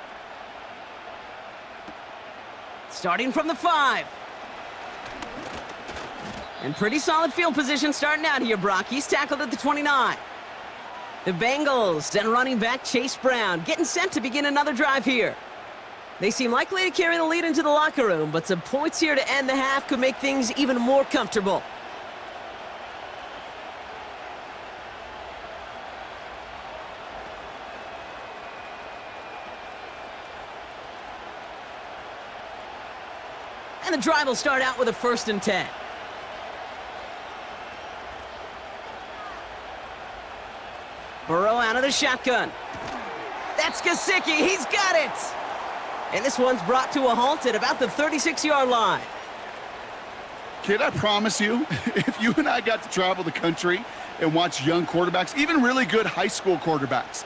Starting from the 5. And pretty solid field position starting out here, Brock. He's tackled at the 29. The Bengals and running back Chase Brown getting set to begin another drive here. They seem likely to carry the lead into the locker room, but some points here to end the half could make things even more comfortable. And the drive will start out with a 1st and 10. Burrow out of the shotgun. That's Gesicki. He's got it. And this one's brought to a halt at about the 36-yard line. Kid, I promise you, if you and I got to travel the country and watch young quarterbacks, even really good high school quarterbacks,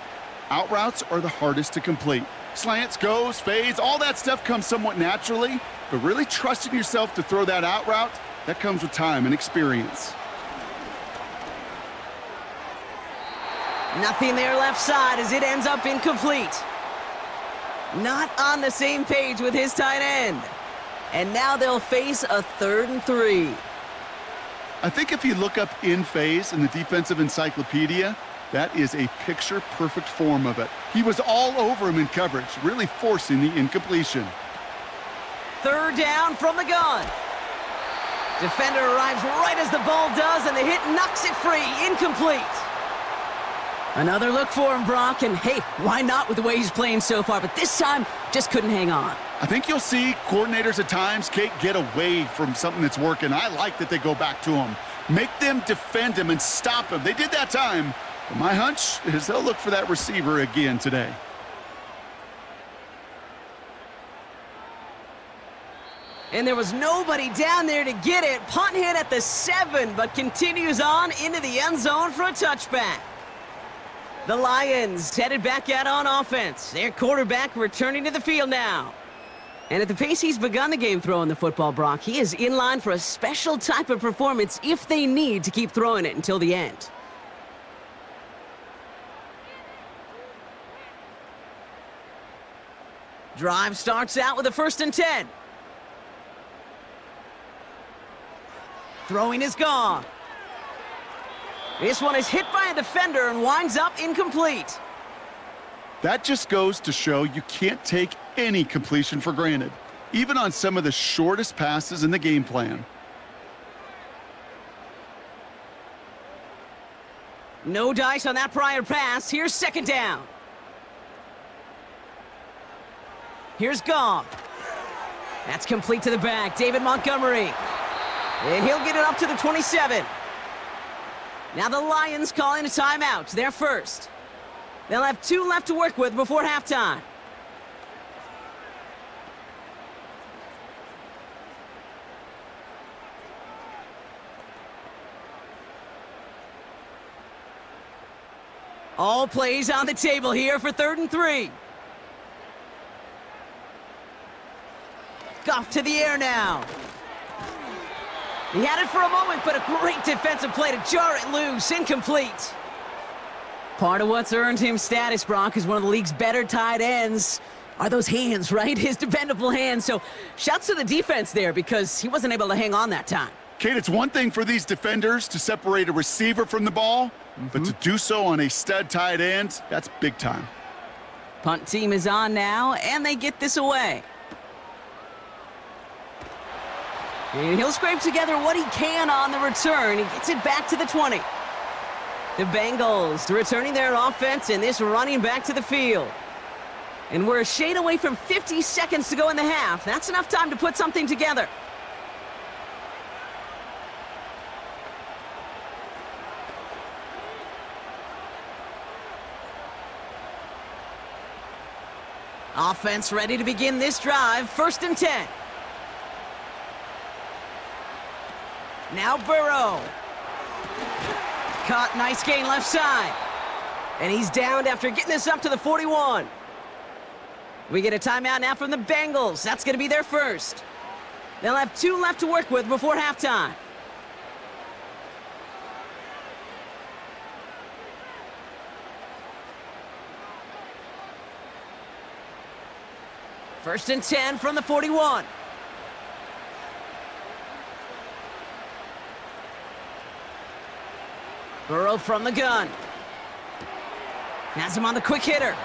out routes are the hardest to complete. Slants, goes, fades, all that stuff comes somewhat naturally, but really trusting yourself to throw that out route, that comes with time and experience. Nothing there left side as it ends up incomplete. Not on the same page with his tight end. And now they'll face a 3rd and 3. I think if you look up in phase in the defensive encyclopedia, that is a picture-perfect form of it. He was all over him in coverage, really forcing the incompletion. 3rd down from the gun. Defender arrives right as the ball does, and the hit knocks it free. Incomplete. Another look for him, Brock, and hey, why not with the way he's playing so far? But this time, just couldn't hang on. I think you'll see coordinators at times, Kate, get away from something that's working. I like that they go back to him. Make them defend him and stop him. They did that time. But my hunch is they'll look for that receiver again today. And there was nobody down there to get it. Punt hit at the 7, but continues on into the end zone for a touchback. The Lions headed back out on offense. Their quarterback returning to the field now. And at the pace he's begun the game throwing the football, Brock, he is in line for a special type of performance if they need to keep throwing it until the end. Drive starts out with a 1st and 10. Throwing is gone. This one is hit by a defender and winds up incomplete. That just goes to show you can't take any completion for granted, even on some of the shortest passes in the game plan. No dice on that prior pass. Here's 2nd down. Here's Goff. That's complete to the back. David Montgomery. And he'll get it up to the 27. Now the Lions calling a timeout. They're first. They'll have 2 left to work with before halftime. All plays on the table here for 3rd and 3. Goff to the air now. He had it for a moment, but a great defensive play to jar it loose. Incomplete. Part of what's earned him status, Brock, is one of the league's better tight ends. Are those hands, right? His dependable hands. So shouts to the defense there because he wasn't able to hang on that time. Kate, it's one thing for these defenders to separate a receiver from the ball, but to do so on a stud tight end, that's big time. Punt team is on now, and they get this away. And he'll scrape together what he can on the return. He gets it back to the 20. The Bengals returning their offense and this running back to the field. And we're a shade away from 50 seconds to go in the half. That's enough time to put something together. Offense ready to begin this drive. 1st and 10. Now Burrow. Caught, nice gain left side. And he's downed after getting this up to the 41. We get a timeout now from the Bengals. That's going to be their first. They'll have 2 left to work with before halftime. First and 10 from the 41. Burrow from the gun. Has him on the quick hitter.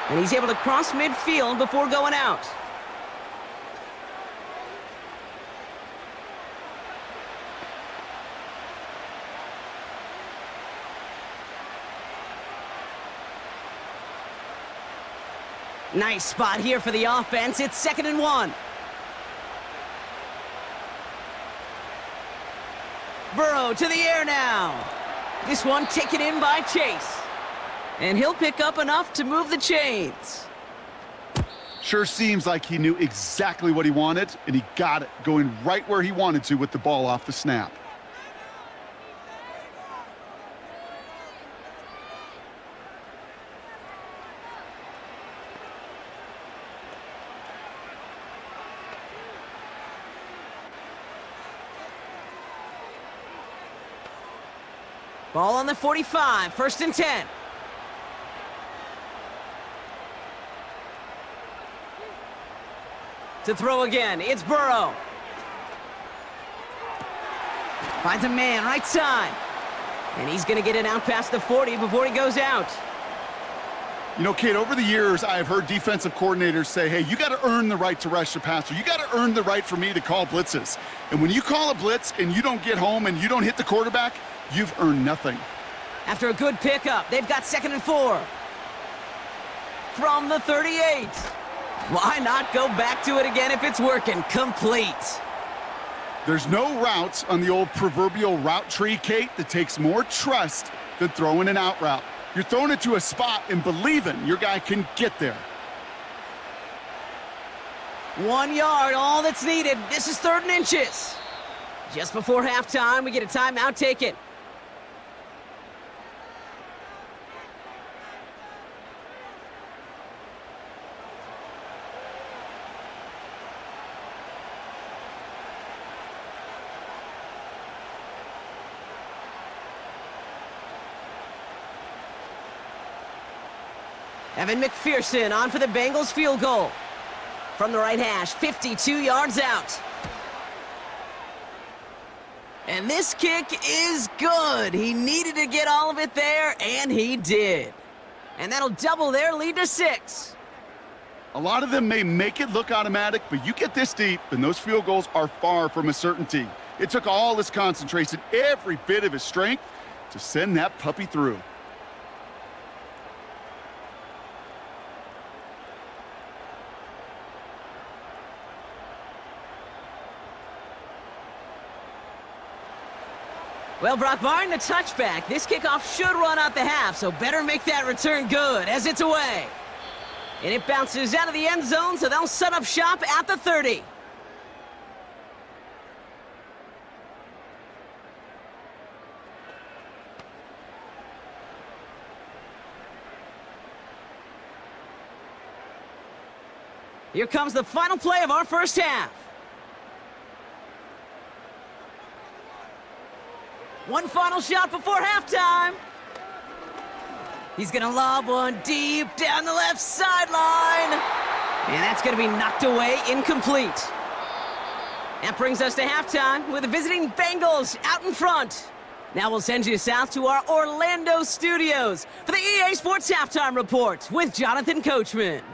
And he's able to cross midfield before going out. Nice spot here for the offense. It's 2nd and 1. Burrow to the air now. This one taken in by Chase. And he'll pick up enough to move the chains. Sure seems like he knew exactly what he wanted, and he got it, going right where he wanted to with the ball off the snap. Ball on the 45, 1st and 10. To throw again, it's Burrow. Finds a man right side. And he's going to get it out past the 40 before he goes out. You know, Kate, over the years, I've heard defensive coordinators say, hey, you got to earn the right to rush the passer. You got to earn the right for me to call blitzes. And when you call a blitz and you don't get home and you don't hit the quarterback, you've earned nothing. After a good pickup, they've got 2nd and 4. From the 38. Why not go back to it again if it's working? Complete. There's no routes on the old proverbial route tree, Kate, that takes more trust than throwing an out route. You're throwing it to a spot and believing your guy can get there. 1 yard, all that's needed. This is 3rd and inches. Just before halftime, we get a timeout taken. Evan McPherson on for the Bengals field goal. From the right hash, 52 yards out. And this kick is good. He needed to get all of it there, and he did. And that'll double their lead to 6. A lot of them may make it look automatic, but you get this deep, and those field goals are far from a certainty. It took all his concentration, every bit of his strength, to send that puppy through. Well, Brock, barring the touchback, this kickoff should run out the half, so better make that return good as it's away. And it bounces out of the end zone, so they'll set up shop at the 30. Here comes the final play of our first half. One final shot before halftime. He's gonna lob one deep down the left sideline. And that's gonna be knocked away, incomplete. That brings us to halftime with the visiting Bengals out in front. Now we'll send you south to our Orlando studios for the EA Sports Halftime Report with Jonathan Coachman.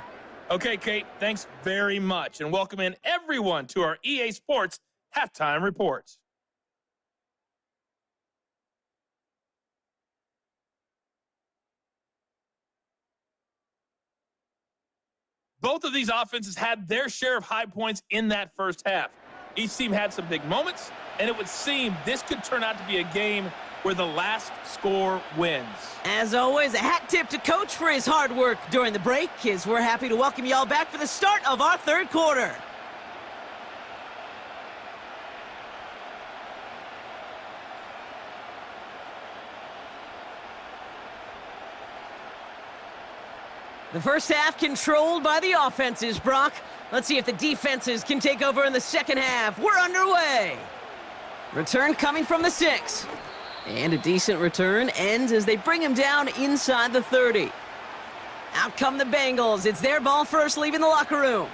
Okay, Kate, thanks very much. And welcome in everyone to our EA Sports Halftime Report. Both of these offenses had their share of high points in that first half. Each team had some big moments, and it would seem this could turn out to be a game where the last score wins. As always, a hat tip to Coach for his hard work during the break, as we're happy to welcome y'all back for the start of our third quarter. The first half controlled by the offenses, Brock. Let's see if the defenses can take over in the second half. We're underway. Return coming from the 6. And a decent return ends as they bring him down inside the 30. Out come the Bengals. It's their ball first, leaving the locker room.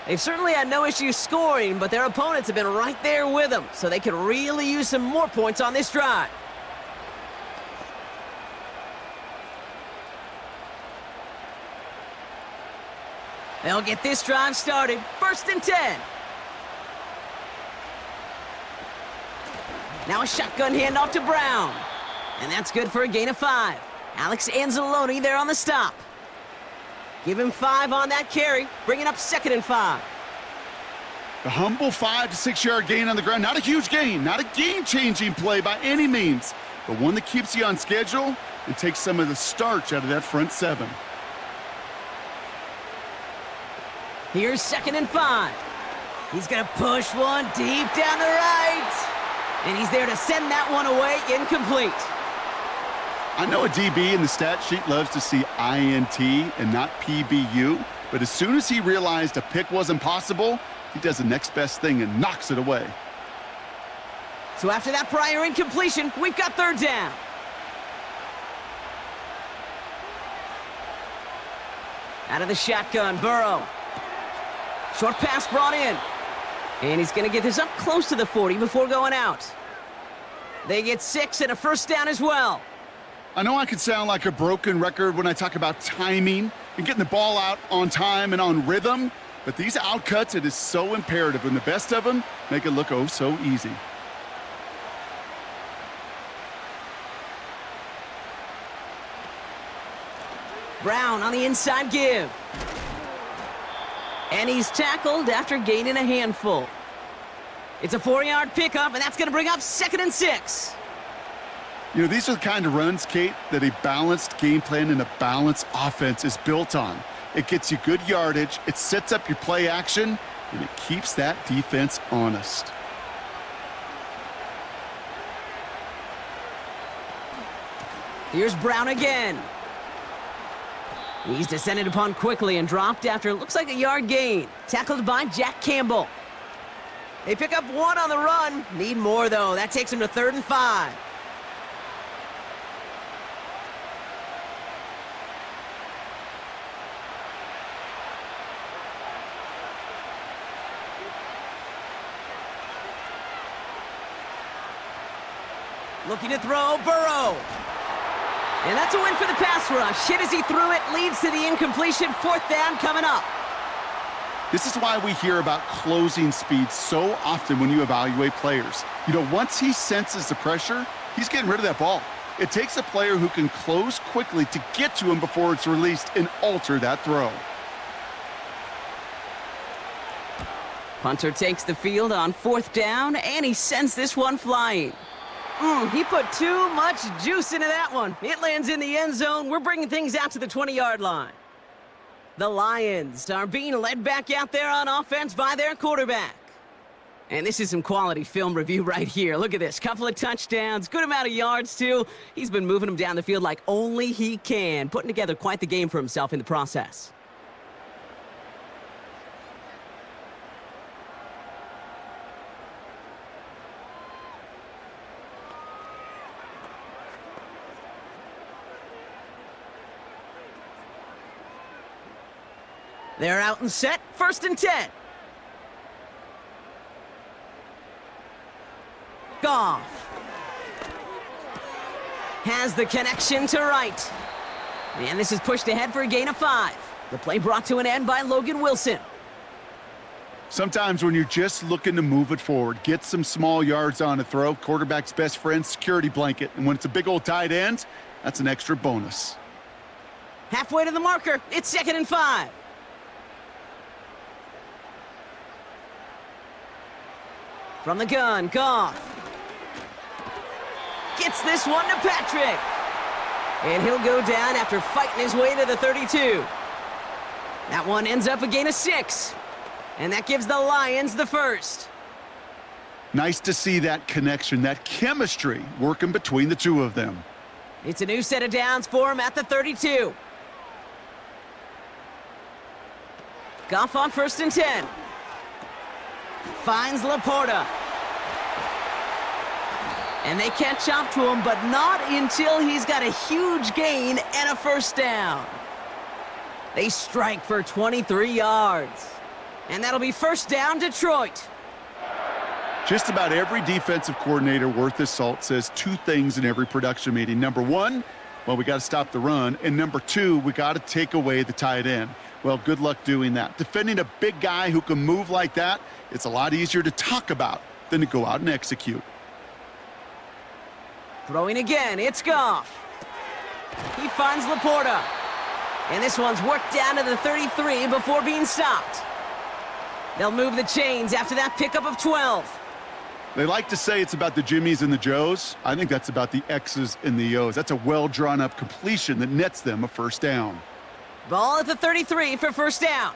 They've certainly had no issues scoring, but their opponents have been right there with them, so they could really use some more points on this drive. They'll get this drive started. 1st and 10. Now a shotgun handoff to Brown. And that's good for a gain of 5. Alex Anzalone there on the stop. Give him 5 on that carry, bringing up 2nd and 5. The humble 5 to 6 yard gain on the ground. Not a huge gain, not a game-changing play by any means, but one that keeps you on schedule and takes some of the starch out of that front seven. Here's 2nd and 5. He's going to push one deep down the right. And he's there to send that one away, incomplete. I know a DB in the stat sheet loves to see INT and not PBU, but as soon as he realized a pick wasn't possible, he does the next best thing and knocks it away. So after that prior incompletion, we've got 3rd down. Out of the shotgun, Burrow. Short pass brought in. And he's going to get this up close to the 40 before going out. They get 6 and a 1st down as well. I know I could sound like a broken record when I talk about timing and getting the ball out on time and on rhythm, but these outcuts, it is so imperative, and the best of them make it look oh so easy. Brown on the inside give. And he's tackled after gaining a handful. It's a 4-yard pickup, and that's going to bring up 2nd and 6. You know, these are the kind of runs, Kate, that a balanced game plan and a balanced offense is built on. It gets you good yardage, it sets up your play action, and it keeps that defense honest. Here's Brown again. He's descended upon quickly and dropped after it looks like a yard gain. Tackled by Jack Campbell. They pick up 1 on the run. Need more, though. That takes him to 3rd and 5. Looking to throw, Burrow. And that's a win for the pass rush. Hit as he threw it, leads to the incompletion. 4th down coming up. This is why we hear about closing speed so often when you evaluate players. You know, once he senses the pressure, he's getting rid of that ball. It takes a player who can close quickly to get to him before it's released and alter that throw. Punter takes the field on 4th down, and he sends this one flying. He put too much juice into that one. It lands in the end zone. We're bringing things out to the 20-yard line. The Lions are being led back out there on offense by their quarterback. And this is some quality film review right here. Look at this. Couple of touchdowns, good amount of yards, too. He's been moving them down the field like only he can, putting together quite the game for himself in the process. They're out and set. 1st and 10. Goff has the connection to right. And this is pushed ahead for a gain of 5. The play brought to an end by Logan Wilson. Sometimes when you're just looking to move it forward, get some small yards on a throw, quarterback's best friend, security blanket. And when it's a big old tight end, that's an extra bonus. Halfway to the marker. It's 2nd and 5. From the gun, Goff gets this one to Patrick. And he'll go down after fighting his way to the 32. That one ends up a gain of 6. And that gives the Lions the 1st. Nice to see that connection, that chemistry working between the two of them. It's a new set of downs for him at the 32. Goff on 1st and 10. Finds Laporta. And they catch up to him, but not until he's got a huge gain and a 1st down. They strike for 23 yards. And that'll be 1st down, Detroit. Just about every defensive coordinator worth his salt says 2 things in every production meeting. Number 1, well, we got to stop the run. And number 2, we got to take away the tight end. Well, good luck doing that. Defending a big guy who can move like that, it's a lot easier to talk about than to go out and execute. Throwing again, it's Goff. He finds Laporta. And this one's worked down to the 33 before being stopped. They'll move the chains after that pickup of 12. They like to say it's about the Jimmies and the Joes. I think that's about the X's and the O's. That's a well-drawn-up completion that nets them a first down. Ball at the 33 for first down.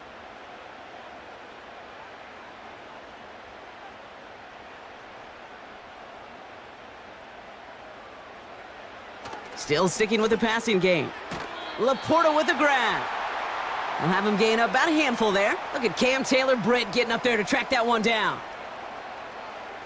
Still sticking with the passing game. Laporta with the grab. We'll have him gain up about a handful there. Look at Cam Taylor-Britt getting up there to track that one down.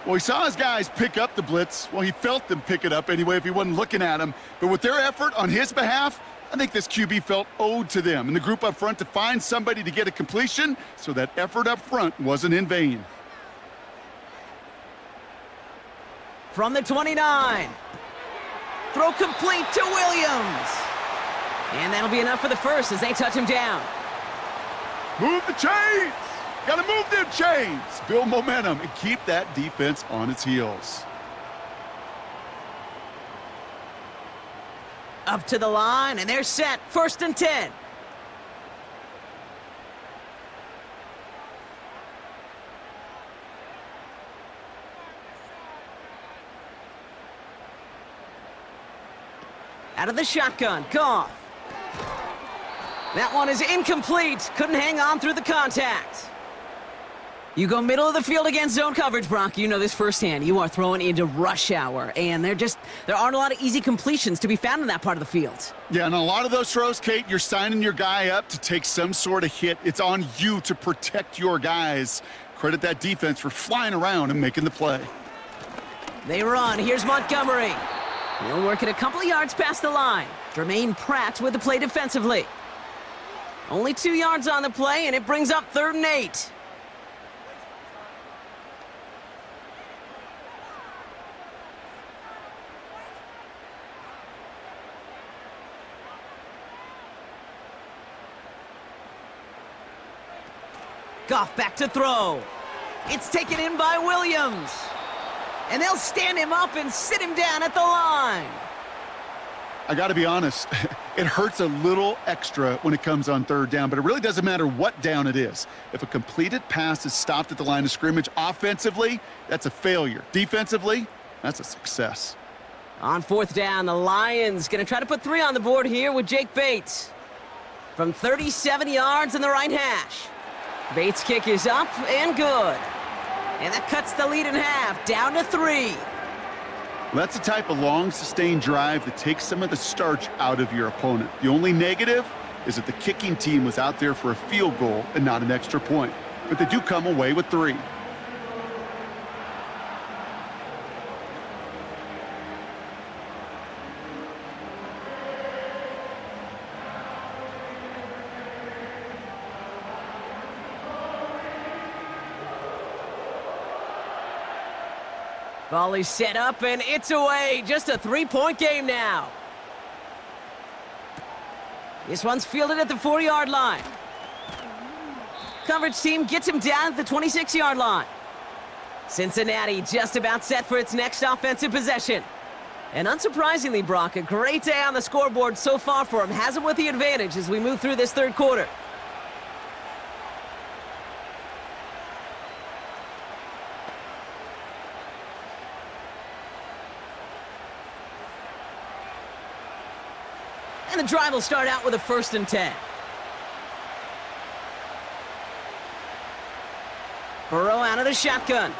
Well, he saw his guys pick up the blitz. Well, he felt them pick it up anyway if he wasn't looking at them. But with their effort on his behalf, I think this QB felt owed to them and the group up front to find somebody to get a completion, so that effort up front wasn't in vain. From the 29. Throw complete to Williams. And that'll be enough for the first as they touch him down. Move the chains! Gotta move them chains! Build momentum and keep that defense on its heels. Up to the line, and they're set. 1st and 10. Out of the shotgun, Goff. That one is incomplete. Couldn't hang on through the contact. You go middle of the field against zone coverage, Brock. You know this firsthand. You are throwing into rush hour, and there aren't a lot of easy completions to be found in that part of the field. Yeah, and a lot of those throws, Kate, you're signing your guy up to take some sort of hit. It's on you to protect your guys. Credit that defense for flying around and making the play. They run. Here's Montgomery. He'll work it a couple of yards past the line. Jermaine Pratt with the play defensively. Only 2 yards on the play, and it brings up 3rd and 8. Goff back to throw. It's taken in by Williams. And they'll stand him up and sit him down at the line. I got to be honest, it hurts a little extra when it comes on 3rd down, but it really doesn't matter what down it is. If a completed pass is stopped at the line of scrimmage, offensively, that's a failure. Defensively, that's a success. On 4th down, the Lions going to try to put 3 on the board here with Jake Bates. From 37 yards in the right hash. Bates' kick is up and good. And that cuts the lead in half, down to 3. That's the type of long, sustained drive that takes some of the starch out of your opponent. The only negative is that the kicking team was out there for a field goal and not an extra point. But they do come away with 3. Volley set up, and it's away. Just a 3-point game now. This one's fielded at the 4-yard line. Coverage team gets him down at the 26-yard line. Cincinnati just about set for its next offensive possession. And unsurprisingly, Brock, a great day on the scoreboard so far for him. Has him with the advantage as we move through this 3rd quarter. And the drive will start out with a 1st and 10. Burrow out of the shotgun.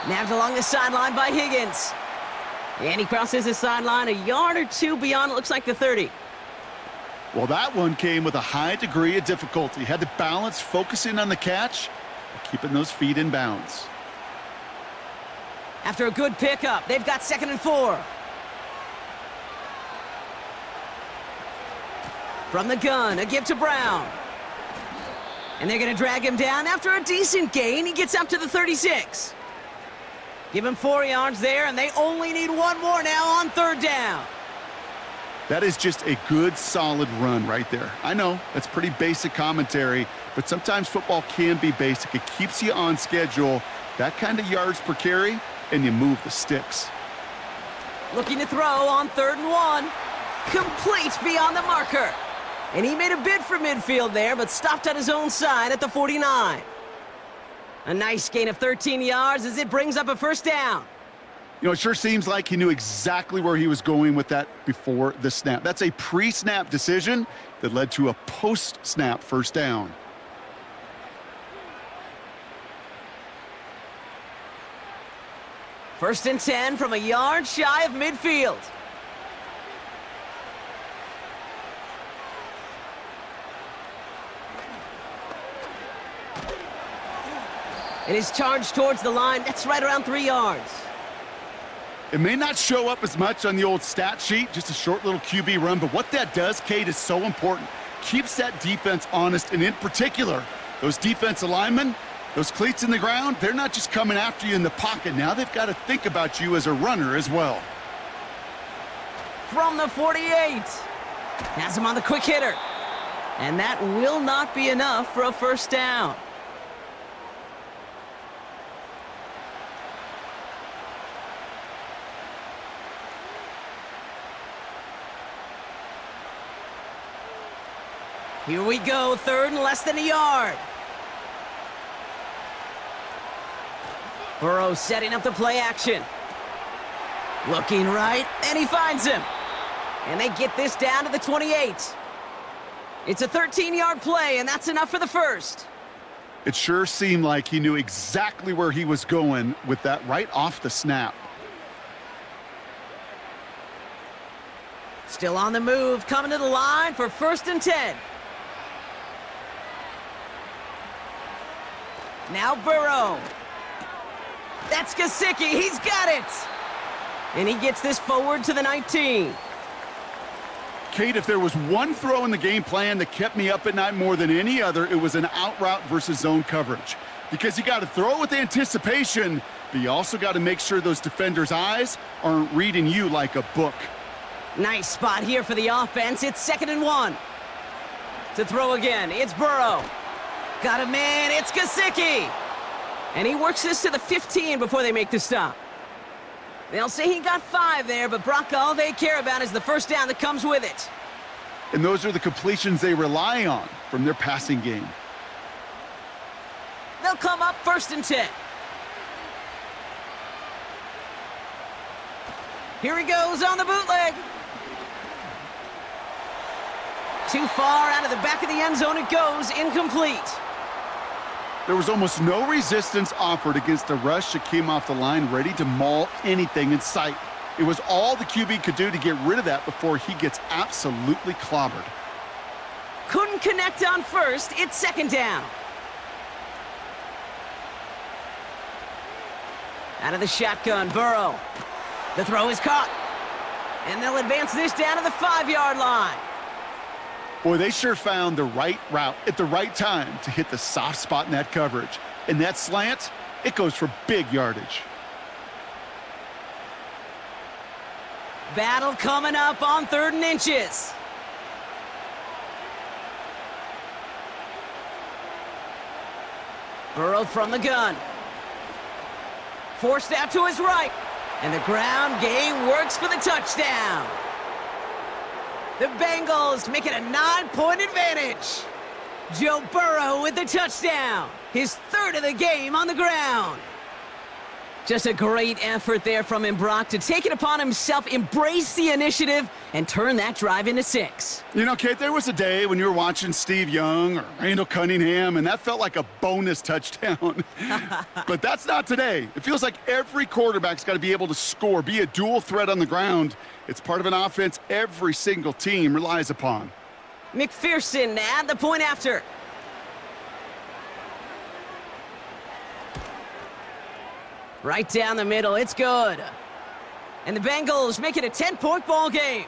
Nabbed along the sideline by Higgins. And he crosses the sideline a yard or 2 beyond, it looks like, the 30. Well, that one came with a high degree of difficulty. Had to balance focusing on the catch, keeping those feet in bounds. After a good pickup, they've got 2nd and 4. From the gun, a give to Brown. And they're going to drag him down after a decent gain. He gets up to the 36. Give him 4 yards there, and they only need 1 more now on 3rd down. That is just a good, solid run right there. I know, that's pretty basic commentary, but sometimes football can be basic. It keeps you on schedule, that kind of yards per carry, and you move the sticks. Looking to throw on 3rd and 1. Complete beyond the marker. And he made a bid for midfield there, but stopped at his own side at the 49. A nice gain of 13 yards as it brings up a first down. You know, it sure seems like he knew exactly where he was going with that before the snap. That's a pre-snap decision that led to a post-snap first down. First and 10 from a yard shy of midfield. It is charged towards the line. That's right around 3 yards. It may not show up as much on the old stat sheet, just a short little QB run, but what that does, Kate, is so important. Keeps that defense honest, and in particular, those defensive linemen, those cleats in the ground, they're not just coming after you in the pocket. Now they've got to think about you as a runner as well. From the 48. Has him on the quick hitter. And that will not be enough for a first down. Here we go, third and less than a yard. Burrow setting up the play action. Looking right, and he finds him. And they get this down to the 28. It's a 13-yard play, and that's enough for the first. It sure seemed like he knew exactly where he was going with that right off the snap. Still on the move, coming to the line for first and 10. Now Burrow. That's Gesicki. He's got it. And he gets this forward to the 19. Kate, if there was one throw in the game plan that kept me up at night more than any other, it was an out route versus zone coverage. Because you got to throw with anticipation, but you also got to make sure those defenders' eyes aren't reading you like a book. Nice spot here for the offense. It's 2nd and 1. To throw again, it's Burrow. Got a man, it's Gesicki. And he works this to the 15 before they make the stop. They'll say he got 5 there, but Brock, all they care about is the first down that comes with it. And those are the completions they rely on from their passing game. They'll come up 1st and 10. Here he goes on the bootleg. Too far out of the back of the end zone it goes, incomplete. There was almost no resistance offered against a rush that came off the line ready to maul anything in sight. It was all the QB could do to get rid of that before he gets absolutely clobbered. Couldn't connect on first, it's 2nd down. Out of the shotgun, Burrow. The throw is caught. And they'll advance this down to the 5-yard line. Boy, they sure found the right route at the right time to hit the soft spot in that coverage. And that slant, it goes for big yardage. Battle coming up on 3rd and inches. Burrow from the gun. Forced out to his right. And the ground game works for the touchdown. The Bengals make it a 9-point advantage. Joe Burrow with the touchdown. His 3rd of the game on the ground. Just a great effort there from him, Brock, to take it upon himself, embrace the initiative, and turn that drive into 6. You know, Kate, there was a day when you were watching Steve Young or Randall Cunningham, and that felt like a bonus touchdown. But that's not today. It feels like every quarterback's got to be able to score, be a dual threat on the ground. It's part of an offense every single team relies upon. McPherson at the point after. Right down the middle, it's good. And the Bengals make it a 10-point ball game.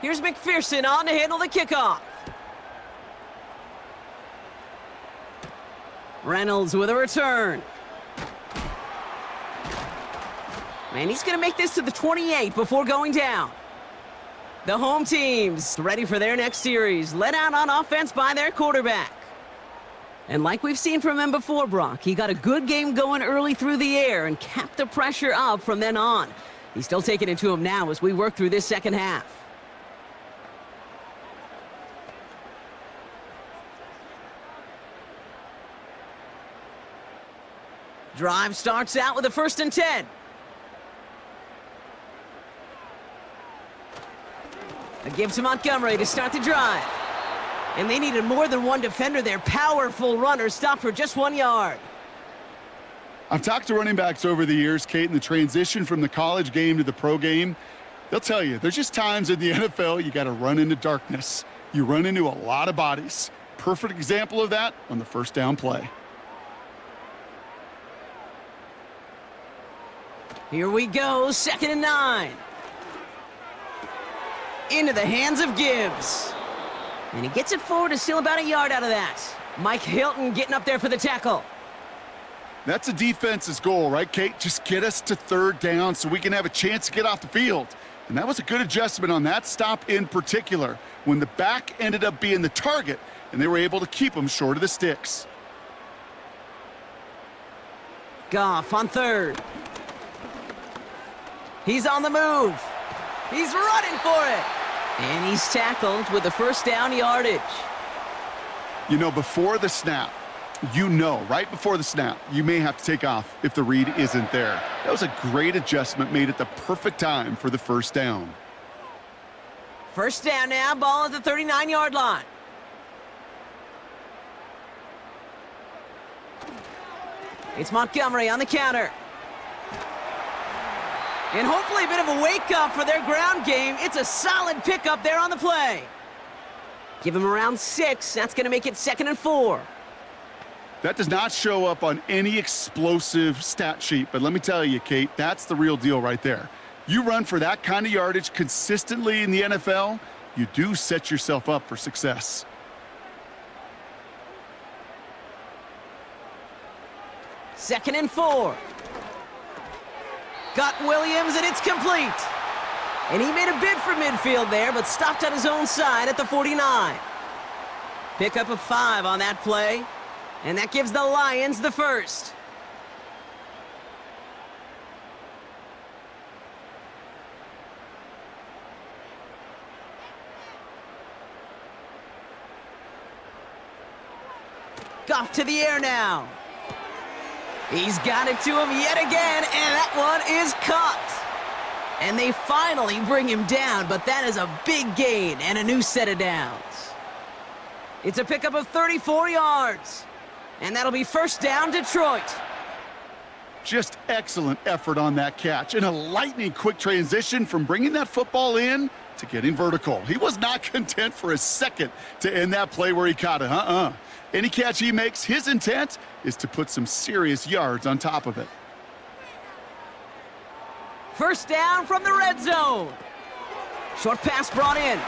Here's McPherson on to handle the kickoff. Reynolds with a return. And he's going to make this to the 28 before going down. The home team's ready for their next series, led out on offense by their quarterback. And like we've seen from him before, Brock, he got a good game going early through the air and kept the pressure up from then on. He's still taking it to him now as we work through this second half. Drive starts out with a 1st and 10. A give to Montgomery to start the drive. And they needed more than one defender there. Powerful runner stopped for just 1 yard. I've talked to running backs over the years, Kate, and the transition from the college game to the pro game. They'll tell you, there's just times in the NFL you got to run into darkness. You run into a lot of bodies. Perfect example of that on the 1st down play. Here we go, 2nd and 9. Into the hands of Gibbs. And he gets it forward to steal about a yard out of that. Mike Hilton getting up there for the tackle. That's a defense's goal, right, Kate? Just get us to 3rd down so we can have a chance to get off the field. And that was a good adjustment on that stop in particular, when the back ended up being the target, and they were able to keep him short of the sticks. Goff on 3rd. He's on the move. He's running for it. And he's tackled with the 1st down yardage. You know, before the snap, right before the snap, you may have to take off if the read isn't there. That was a great adjustment made at the perfect time for the 1st down. 1st down now, ball at the 39-yard line. It's Montgomery on the counter. And hopefully a bit of a wake-up for their ground game. It's a solid pickup there on the play. Give him around 6. That's going to make it 2nd and 4. That does not show up on any explosive stat sheet, but let me tell you, Kate, that's the real deal right there. You run for that kind of yardage consistently in the NFL, you do set yourself up for success. Second and 4. Got Williams, and it's complete. And he made a bid for midfield there, but stopped on his own side at the 49. Pickup of 5 on that play, and that gives the Lions the 1st. Goff to the air now. He's got it to him yet again, and that one is caught. And they finally bring him down, but that is a big gain and a new set of downs. It's a pickup of 34 yards, and that'll be 1st down, Detroit. Just excellent effort on that catch, and a lightning quick transition from bringing that football in to getting vertical. He was not content for a second to end that play where he caught it. Any catch he makes, his intent is to put some serious yards on top of it. 1st down from the red zone. Short pass brought in.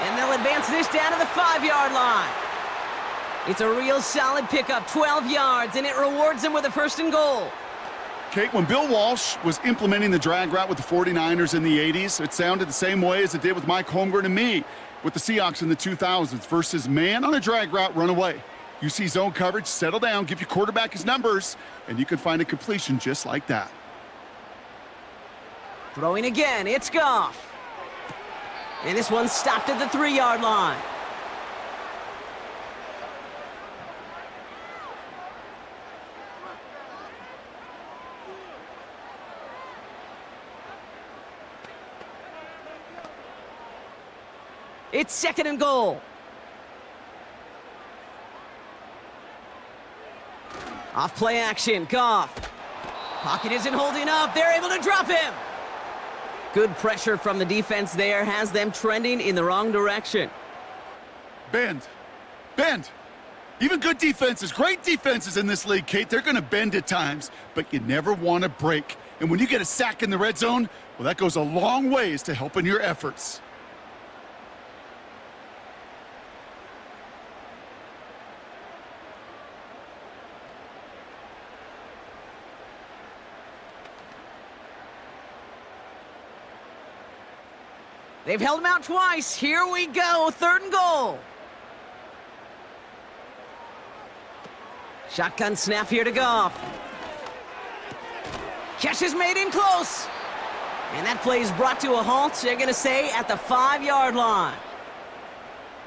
And they'll advance this down to the 5-yard line. It's a real solid pickup, 12 yards, and it rewards them with a 1st and goal. Kate, when Bill Walsh was implementing the drag route with the 49ers in the 80s, it sounded the same way as it did with Mike Holmgren and me with the Seahawks in the 2000s versus man on a drag route, run away. You see zone coverage, settle down, give your quarterback his numbers, and you can find a completion just like that. Throwing again, it's Goff. And this one stopped at the 3-yard line. It's 2nd and goal. Off play action, Goff. Pocket isn't holding up. They're able to drop him. Good pressure from the defense there has them trending in the wrong direction. Bend. Even good defenses, great defenses in this league, Kate, they're going to bend at times, but you never want to break. And when you get a sack in the red zone, well, that goes a long ways to helping your efforts. They've held him out twice. Here we go, 3rd and goal. Shotgun snap here to Goff. Catch is made in close. And that play is brought to a halt. They're going to stay at the 5-yard line.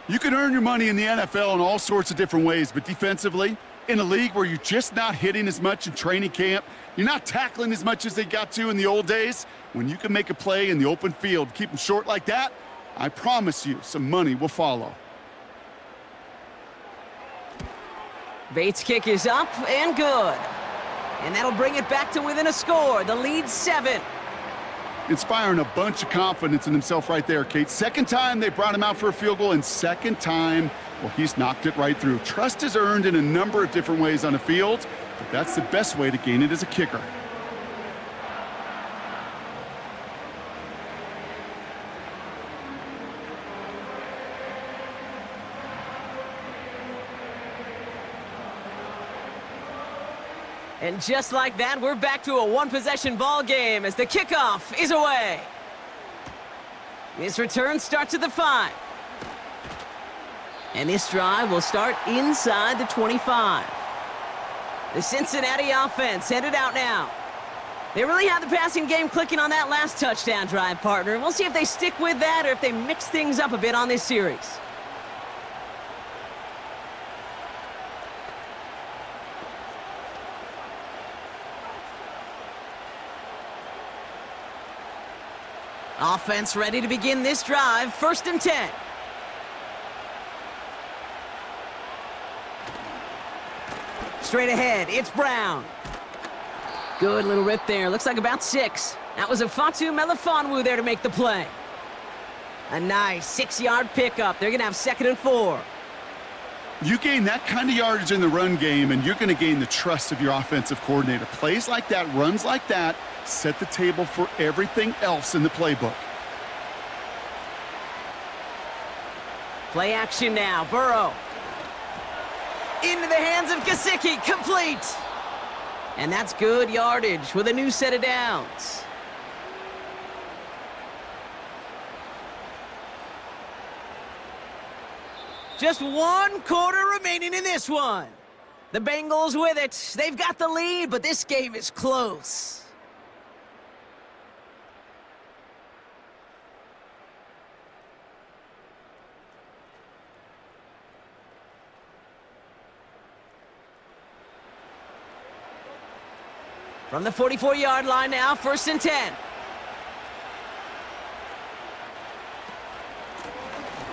You can earn your money in the NFL in all sorts of different ways, but defensively, in a league where you're just not hitting as much in training camp, you're not tackling as much as they got to in the old days, when you can make a play in the open field, keep them short like that, I promise you some money will follow. Bates' kick is up and good. And that'll bring it back to within a score. The lead's 7. Inspiring a bunch of confidence in himself right there, Kate. 2nd time they brought him out for a field goal, and 2nd time, well, he's knocked it right through. Trust is earned in a number of different ways on the field, but that's the best way to gain it as a kicker. And just like that, we're back to a one-possession ball game as the kickoff is away. This return starts at the 5. And this drive will start inside the 25. The Cincinnati offense headed out now. They really had the passing game clicking on that last touchdown drive, partner. And we'll see if they stick with that or if they mix things up a bit on this series. Offense ready to begin this drive. 1st and 10. Straight ahead, it's Brown. Good little rip there. Looks like about 6. That was a Fatu Melifonwu there to make the play. A nice 6-yard pickup. They're going to have 2nd and 4. You gain that kind of yardage in the run game, and you're going to gain the trust of your offensive coordinator. Plays like that, runs like that, set the table for everything else in the playbook. Play action now. Burrow. Into the hands of Gesicki. Complete. And that's good yardage with a new set of downs. Just 1 quarter remaining in this one. The Bengals with it. They've got the lead, but this game is close. From the 44-yard line now, 1st and 10.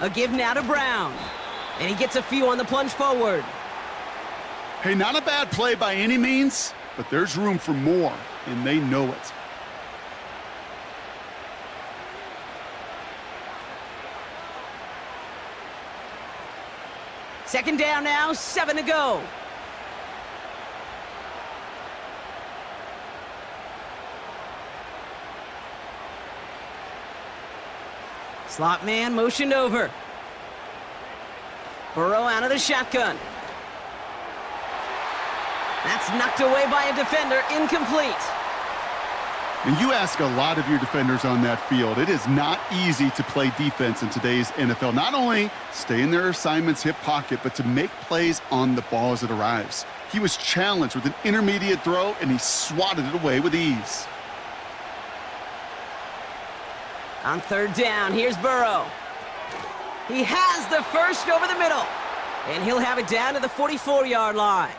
A give now to Brown. And he gets a few on the plunge forward. Hey, not a bad play by any means, but there's room for more, and they know it. Second down now, 7 to go. Slot man motioned over. Burrow out of the shotgun. That's knocked away by a defender, incomplete. And you ask a lot of your defenders on that field. It is not easy to play defense in today's NFL. Not only stay in their assignment's hip pocket, but to make plays on the ball as it arrives. He was challenged with an intermediate throw, and he swatted it away with ease. On 3rd down, here's Burrow. He has the first over the middle, and he'll have it down to the 44-yard line.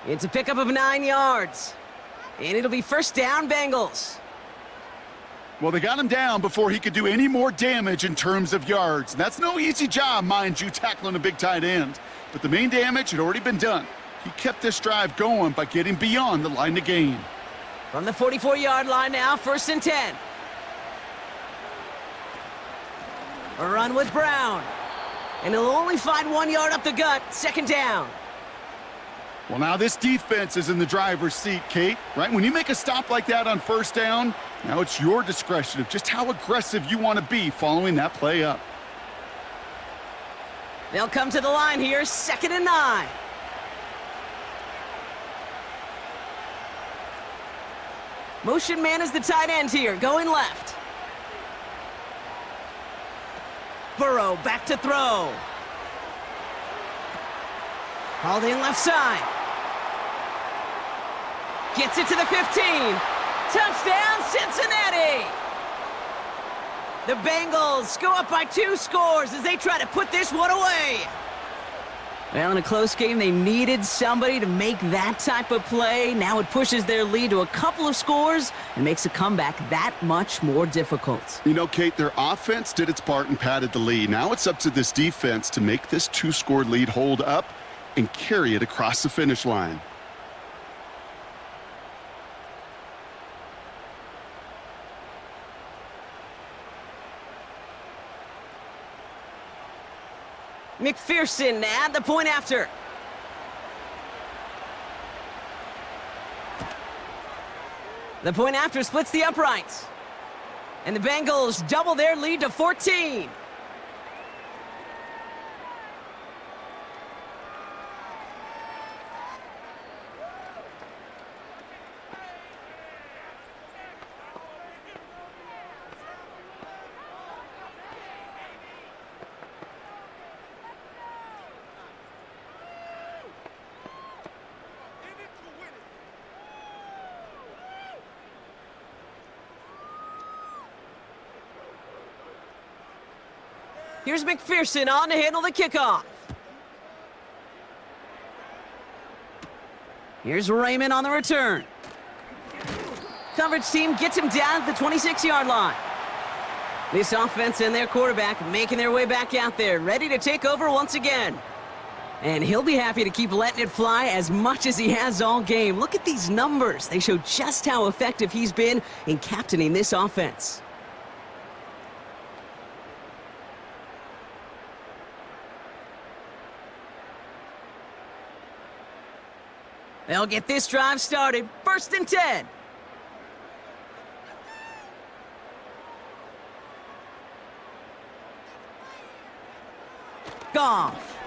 It's a pickup of 9 yards, and it'll be 1st down Bengals. Well, they got him down before he could do any more damage in terms of yards. That's no easy job, mind you, tackling a big tight end. But the main damage had already been done. He kept this drive going by getting beyond the line to gain. From the 44-yard line now, 1st and 10. A run with Brown. And he'll only find 1 yard up the gut. 2nd down. Well, now this defense is in the driver's seat, Kate, right? When you make a stop like that on 1st down, now it's your discretion of just how aggressive you want to be following that play up. They'll come to the line here, 2nd and 9. Motion man is the tight end here, going left. Burrow back to throw. Hauled in left side. Gets it to the 15. Touchdown, Cincinnati! The Bengals go up by 2 scores as they try to put this one away. Well, in a close game, they needed somebody to make that type of play. Now it pushes their lead to a couple of scores and makes a comeback that much more difficult. You know, Kate, their offense did its part and padded the lead. Now it's up to this defense to make this 2-score lead hold up and carry it across the finish line. McPherson at the point after. The point after splits the uprights. And the Bengals double their lead to 14. Here's McPherson on to handle the kickoff. Here's Raymond on the return. Coverage team gets him down at the 26-yard line. This offense and their quarterback making their way back out there, ready to take over once again. And he'll be happy to keep letting it fly as much as he has all game. Look at these numbers. They show just how effective he's been in captaining this offense. They'll get this drive started. 1st and 10. Goff.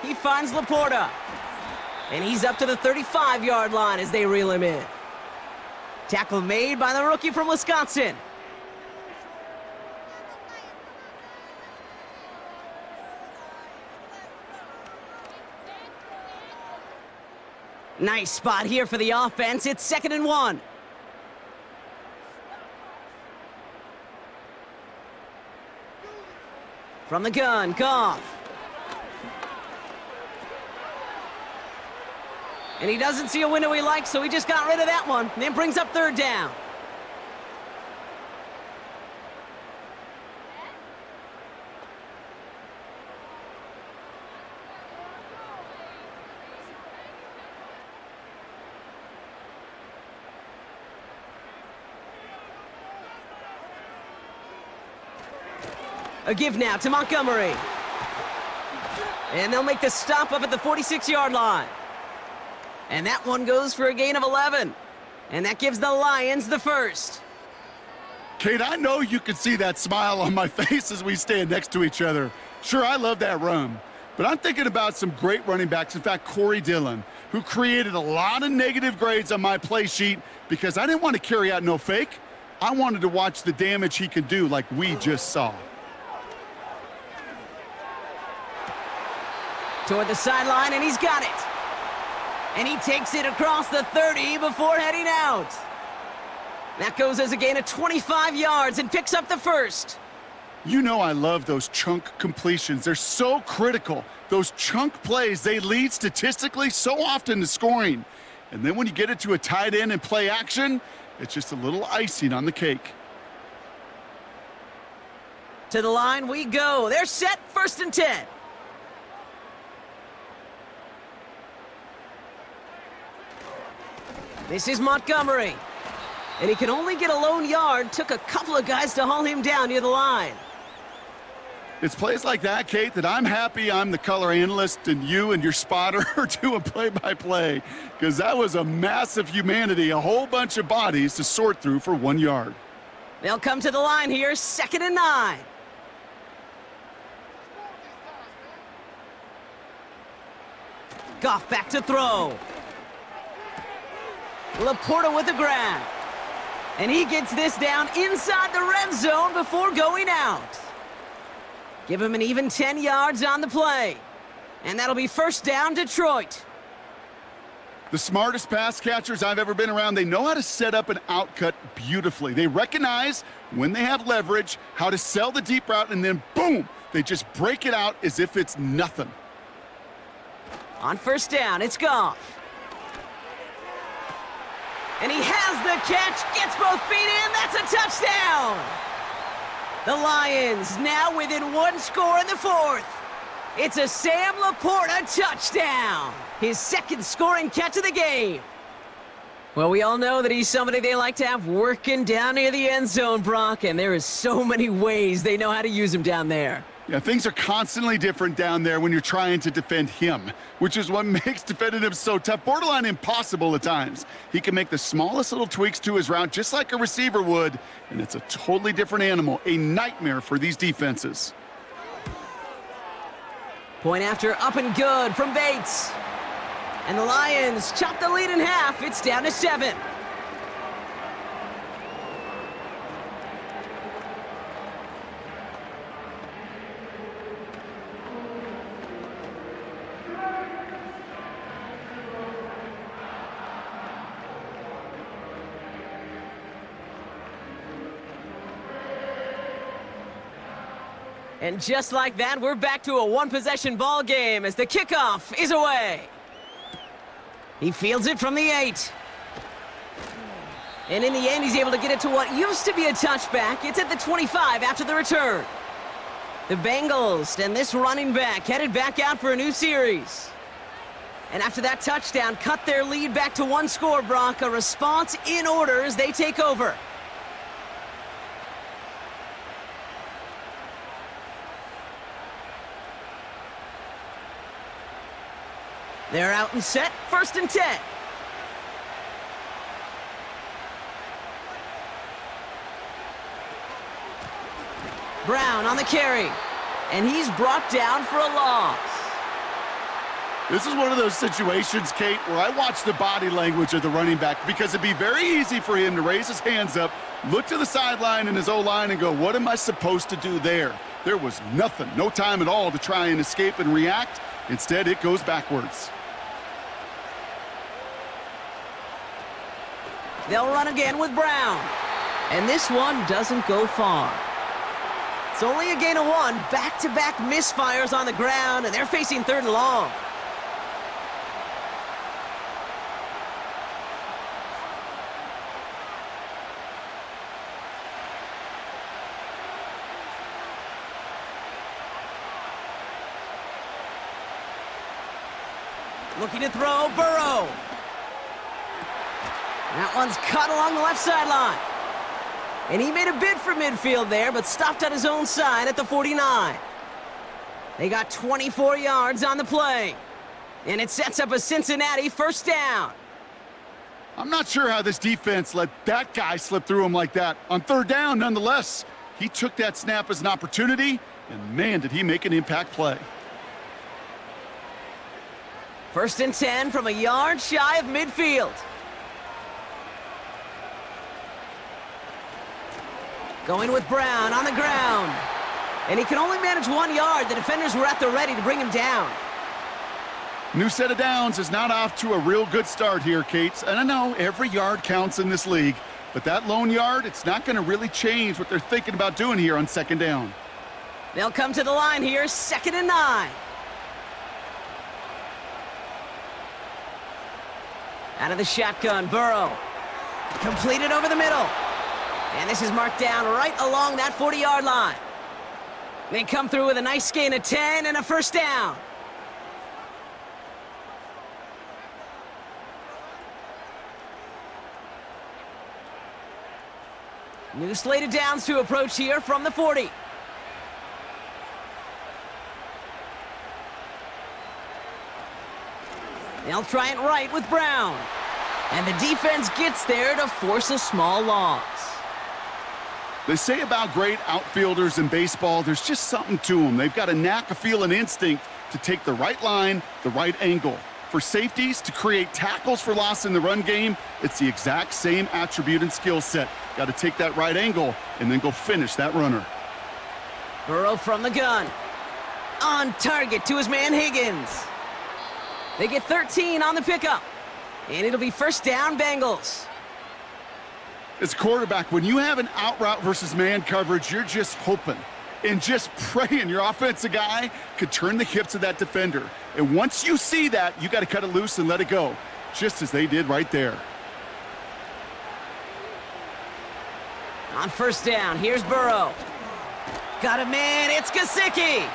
He finds Laporta. And he's up to the 35-yard line as they reel him in. Tackle made by the rookie from Wisconsin. Nice spot here for the offense. It's 2nd and 1. From the gun, Goff. And he doesn't see a window he likes, so he just got rid of that one. And then brings up 3rd down. A give now to Montgomery. And they'll make the stop up at the 46-yard line. And that one goes for a gain of 11. And that gives the Lions the first. Kate, I know you can see that smile on my face as we stand next to each other. Sure, I love that run. But I'm thinking about some great running backs. In fact, Corey Dillon, who created a lot of negative grades on my play sheet because I didn't want to carry out no fake. I wanted to watch the damage he could do like we just saw. Toward the sideline, and he's got it. And he takes it across the 30 before heading out. That goes as a gain of 25 yards and picks up the first. You know I love those chunk completions. They're so critical. Those chunk plays, they lead statistically so often to scoring. And then when you get it to a tight end and play action, it's just a little icing on the cake. To the line we go. They're set, 1st and 10. This is Montgomery. And he can only get a lone yard. Took a couple of guys to haul him down near the line. It's plays like that, Kate, that I'm happy I'm the color analyst and you and your spotter are doing play-by-play. Because that was a massive humanity, a whole bunch of bodies to sort through for 1 yard. They'll come to the line here, 2nd and 9. Goff back to throw. Laporta with a grab. And he gets this down inside the red zone before going out. Give him an even 10 yards on the play. And that'll be first down, Detroit. The smartest pass catchers I've ever been around, they know how to set up an outcut beautifully. They recognize when they have leverage, how to sell the deep route, and then boom, they just break it out as if it's nothing. On first down, it's Goff. And he has the catch, gets both feet in, that's a touchdown! The Lions now within one score in the fourth. It's a Sam Laporta touchdown, his second scoring catch of the game. Well, we all know that he's somebody they like to have working down near the end zone, Brock, and there is so many ways they know how to use him down there. Yeah, things are constantly different down there when you're trying to defend him, which is what makes defending him so tough, borderline impossible at times. He can make the smallest little tweaks to his route just like a receiver would, and it's a totally different animal, a nightmare for these defenses. Point after up and good from Bates. And the Lions chop the lead in half. It's down to 7. And just like that, we're back to a one-possession ball game as the kickoff is away. He fields it from the 8. And in the end, he's able to get it to what used to be a touchback. It's at the 25 after the return. The Bengals and this running back headed back out for a new series. And after that touchdown, cut their lead back to one score, Brock. A response in order as they take over. They're out and set, first and 10. Brown on the carry, and he's brought down for a loss. This is one of those situations, Kate, where I watch the body language of the running back because it'd be very easy for him to raise his hands up, look to the sideline in his O-line and go, what am I supposed to do there? There was nothing, no time at all to try and escape and react. Instead, it goes backwards. They'll run again with Brown. And this one doesn't go far. It's only a gain of 1. Back-to-back misfires on the ground, and they're facing 3rd and long. Looking to throw, Burrow. That one's cut along the left sideline. And he made a bid for midfield there, but stopped on his own side at the 49. They got 24 yards on the play. And it sets up a Cincinnati first down. I'm not sure how this defense let that guy slip through him like that. On 3rd down, nonetheless, he took that snap as an opportunity, and man, did he make an impact play. First and 10 from a yard shy of midfield. Going with Brown on the ground. And he can only manage 1 yard. The defenders were at the ready to bring him down. New set of downs is not off to a real good start here, Kate. And I know every yard counts in this league, but that lone yard, it's not going to really change what they're thinking about doing here on 2nd down. They'll come to the line here, 2nd and 9. Out of the shotgun, Burrow. Completed over the middle. And this is marked down right along that 40-yard line. They come through with a nice gain of 10 and a first down. New slate of downs to approach here from the 40. They'll try it right with Brown. And the defense gets there to force a small loss. They say about great outfielders in baseball, there's just something to them. They've got a knack, a feel, an instinct to take the right line, the right angle. For safeties, to create tackles for loss in the run game, it's the exact same attribute and skill set. Got to take that right angle and then go finish that runner. Burrow from the gun. On target to his man Higgins. They get 13 on the pickup. And it'll be first down Bengals. As a quarterback, when you have an out route versus man coverage, you're just hoping and just praying your offensive guy could turn the hips of that defender. And once you see that, you got to cut it loose and let it go, just as they did right there. On first down, here's Burrow. Got a man, it's Gesicki.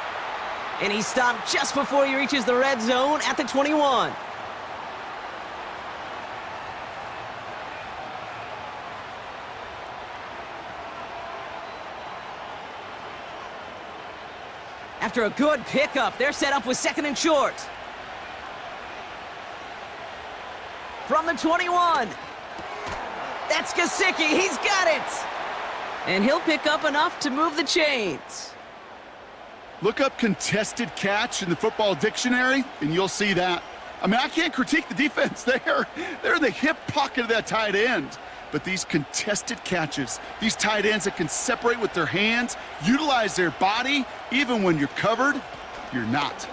And he stopped just before he reaches the red zone at the 21. After a good pickup, they're set up with second and short. From the 21. That's Gesicki, he's got it. And he'll pick up enough to move the chains. Look up contested catch in the football dictionary, and you'll see that. I mean, I can't critique the defense there. They're in the hip pocket of that tight end. But these contested catches, these tight ends that can separate with their hands, utilize their body, even when you're covered, you're not.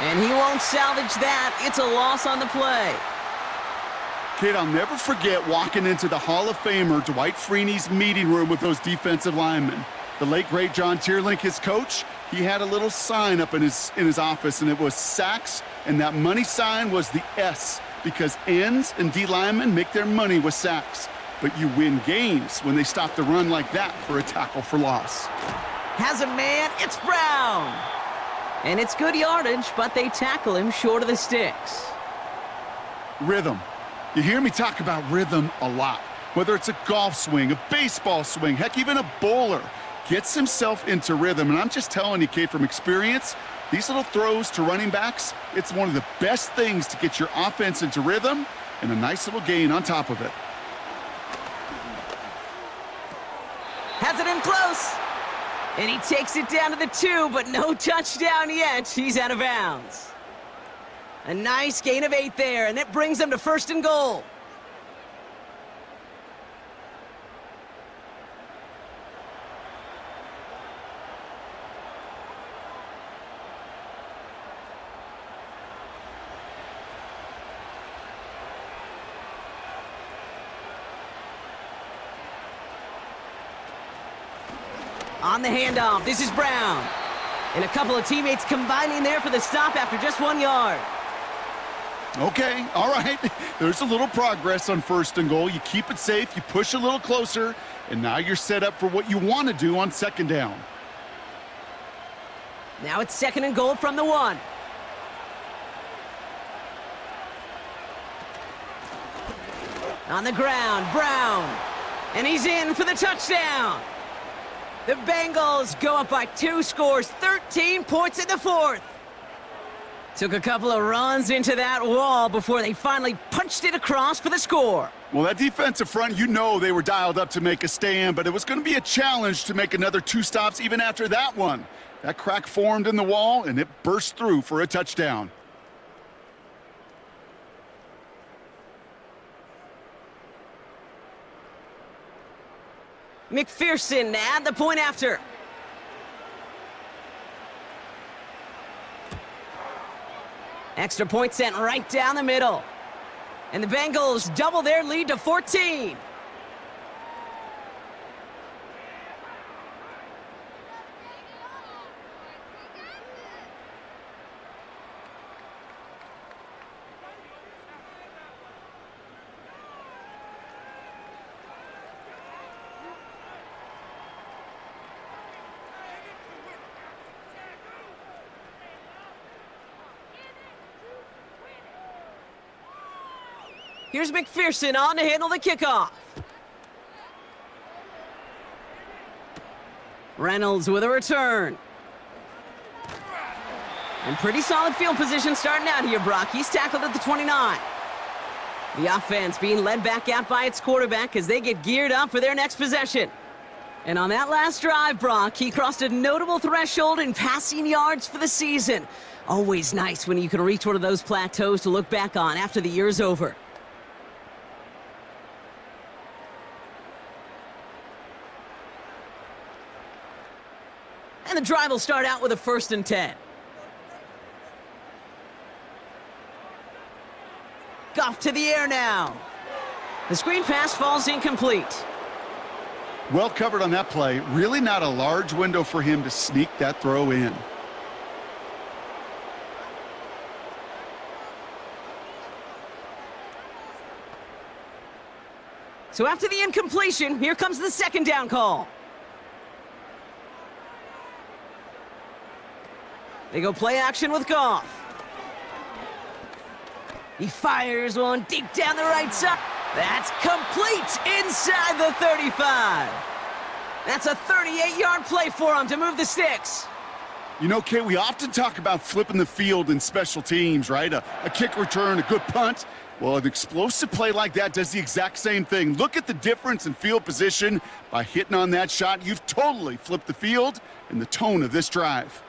And he won't salvage that. It's a loss on the play. Kid, I'll never forget walking into the Hall of Famer Dwight Freeney's meeting room with those defensive linemen. The late, great John Tierlink, his coach, he had a little sign up in his office, and it was sacks, and that money sign was the S, because ends and D linemen make their money with sacks. But you win games when they stop the run like that for a tackle for loss. Has a man, it's Brown. And it's good yardage, but they tackle him short of the sticks. Rhythm. You hear me talk about rhythm a lot. Whether it's a golf swing, a baseball swing, heck, even a bowler gets himself into rhythm. And I'm just telling you, Kate, from experience, these little throws to running backs, it's one of the best things to get your offense into rhythm and a nice little gain on top of it. Has it in close. And he takes it down to the 2, but no touchdown yet. He's out of bounds. A nice gain of 8 there, and it brings them to first and goal. On the handoff, this is Brown. And a couple of teammates combining there for the stop after just 1 yard. Okay, all right. There's a little progress on first and goal. You keep it safe, you push a little closer, and now you're set up for what you want to do on second down. Now it's second and goal from the 1. On the ground, Brown. And he's in for the touchdown. The Bengals go up by 2 scores, 13 points in the 4th. Took a couple of runs into that wall before they finally punched it across for the score. Well, that defensive front, you know they were dialed up to make a stand, but it was going to be a challenge to make another 2 stops even after that one. That crack formed in the wall, and it burst through for a touchdown. McPherson at the point after. Extra point sent right down the middle. And the Bengals double their lead to 14. Here's McPherson on to handle the kickoff. Reynolds with a return. And pretty solid field position starting out here, Brock. He's tackled at the 29. The offense being led back out by its quarterback as they get geared up for their next possession. And on that last drive, Brock, he crossed a notable threshold in passing yards for the season. Always nice when you can reach one of those plateaus to look back on after the year's over. And the drive will start out with a 1st and 10. Goff to the air now. The screen pass falls incomplete. Well covered on that play. Really not a large window for him to sneak that throw in. So after the incompletion, here comes the 2nd down call. They go play action with Goff. He fires one deep down the right side. That's complete inside the 35. That's a 38-yard play for him to move the sticks. You know, Kate, we often talk about flipping the field in special teams, right? A kick return, a good punt. Well, an explosive play like that does the exact same thing. Look at the difference in field position. By hitting on that shot, you've totally flipped the field and the tone of this drive.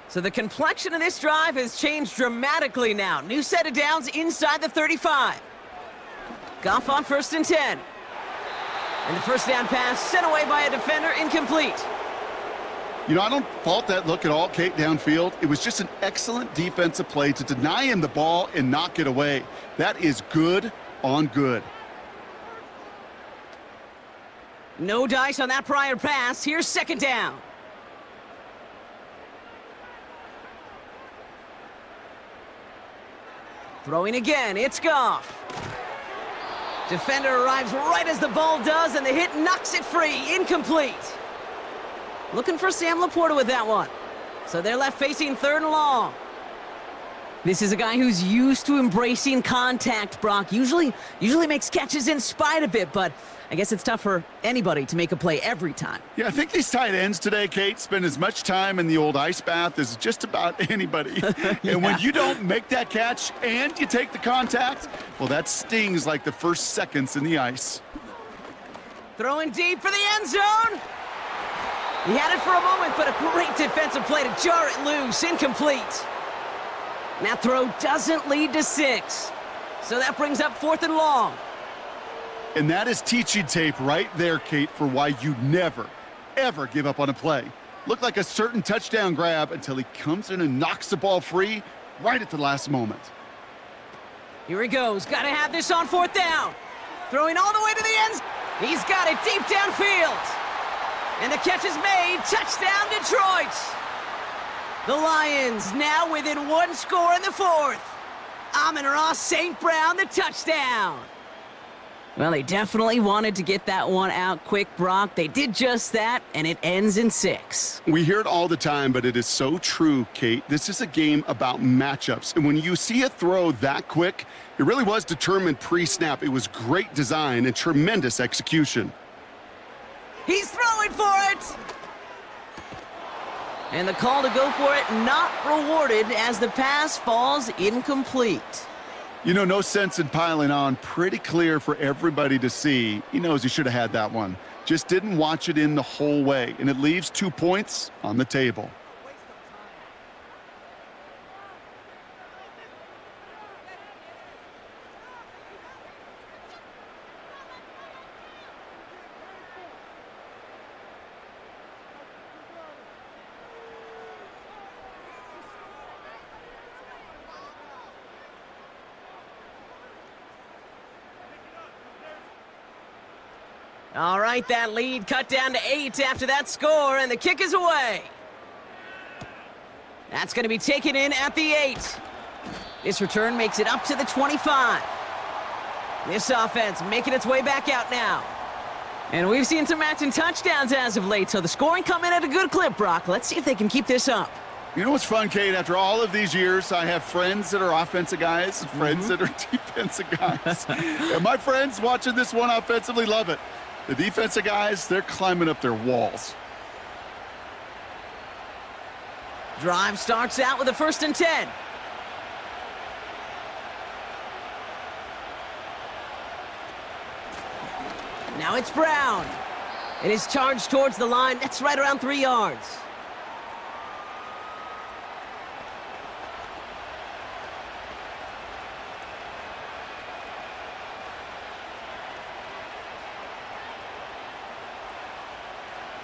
So the complexion of this drive has changed dramatically now. New set of downs inside the 35. Goff on 1st and 10. And the 1st down pass sent away by a defender, incomplete. You know, I don't fault that look at all, Kate, downfield. It was just an excellent defensive play to deny him the ball and knock it away. That is good on good. No dice on that prior pass. Here's 2nd down. Throwing again, it's Goff. Defender arrives right as the ball does, and the hit knocks it free, incomplete. Looking for Sam Laporta with that one. So they're left facing 3rd and long. This is a guy who's used to embracing contact, Brock. Usually makes catches in spite of it, but I guess it's tough for anybody to make a play every time. Yeah, I think these tight ends today, Kate, spend as much time in the old ice bath as just about anybody. Yeah. And when you don't make that catch and you take the contact, well, that stings like the first seconds in the ice. Throwing deep for the end zone. He had it for a moment, but a great defensive play to jar it loose, incomplete. And that throw doesn't lead to 6. So that brings up 4th and long. And that is teaching tape right there, Kate, for why you never, ever give up on a play. Looked like a certain touchdown grab until he comes in and knocks the ball free right at the last moment. Here he goes. Got to have this on 4th down. Throwing all the way to the end zone. He's got it deep downfield. And the catch is made. Touchdown, Detroit. The Lions now within 1 score in the 4th. Amon-Ra St. Brown, the touchdown. Well, they definitely wanted to get that one out quick, Brock. They did just that, and it ends in 6. We hear it all the time, but it is so true, Kate. This is a game about matchups. And when you see a throw that quick, it really was determined pre-snap. It was great design and tremendous execution. He's throwing for it! And the call to go for it not rewarded as the pass falls incomplete. You know, no sense in piling on. Pretty clear for everybody to see. He knows he should have had that one. Just didn't watch it in the whole way. And it leaves 2 points on the table. All right, that lead cut down to 8 after that score, and the kick is away. That's going to be taken in at the 8. This return makes it up to the 25. This offense making its way back out now. And we've seen some matching touchdowns as of late, so the scoring coming at a good clip, Brock. Let's see if they can keep this up. You know what's fun, Kate? After all of these years, I have friends that are offensive guys and friends that are defensive guys. And my friends watching this one offensively love it. The defensive guys, they're climbing up their walls. Drive starts out with a 1st and 10. Now it's Brown. It is charged towards the line. That's right around 3 yards.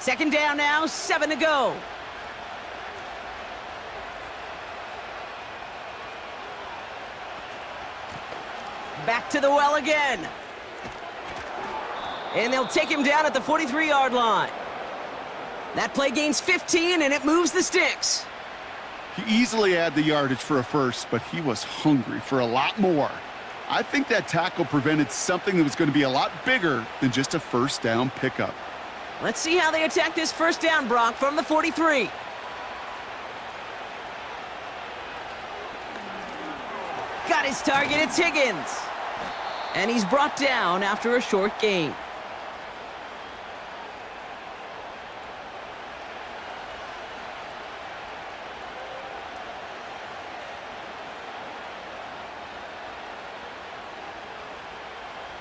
Second down now, 7 to go. Back to the well again. And they'll take him down at the 43-yard line. That play gains 15, and it moves the sticks. He easily had the yardage for a first, but he was hungry for a lot more. I think that tackle prevented something that was going to be a lot bigger than just a first down pickup. Let's see how they attack this first down, Brock, from the 43. Got his target, it's Higgins. And he's brought down after a short gain.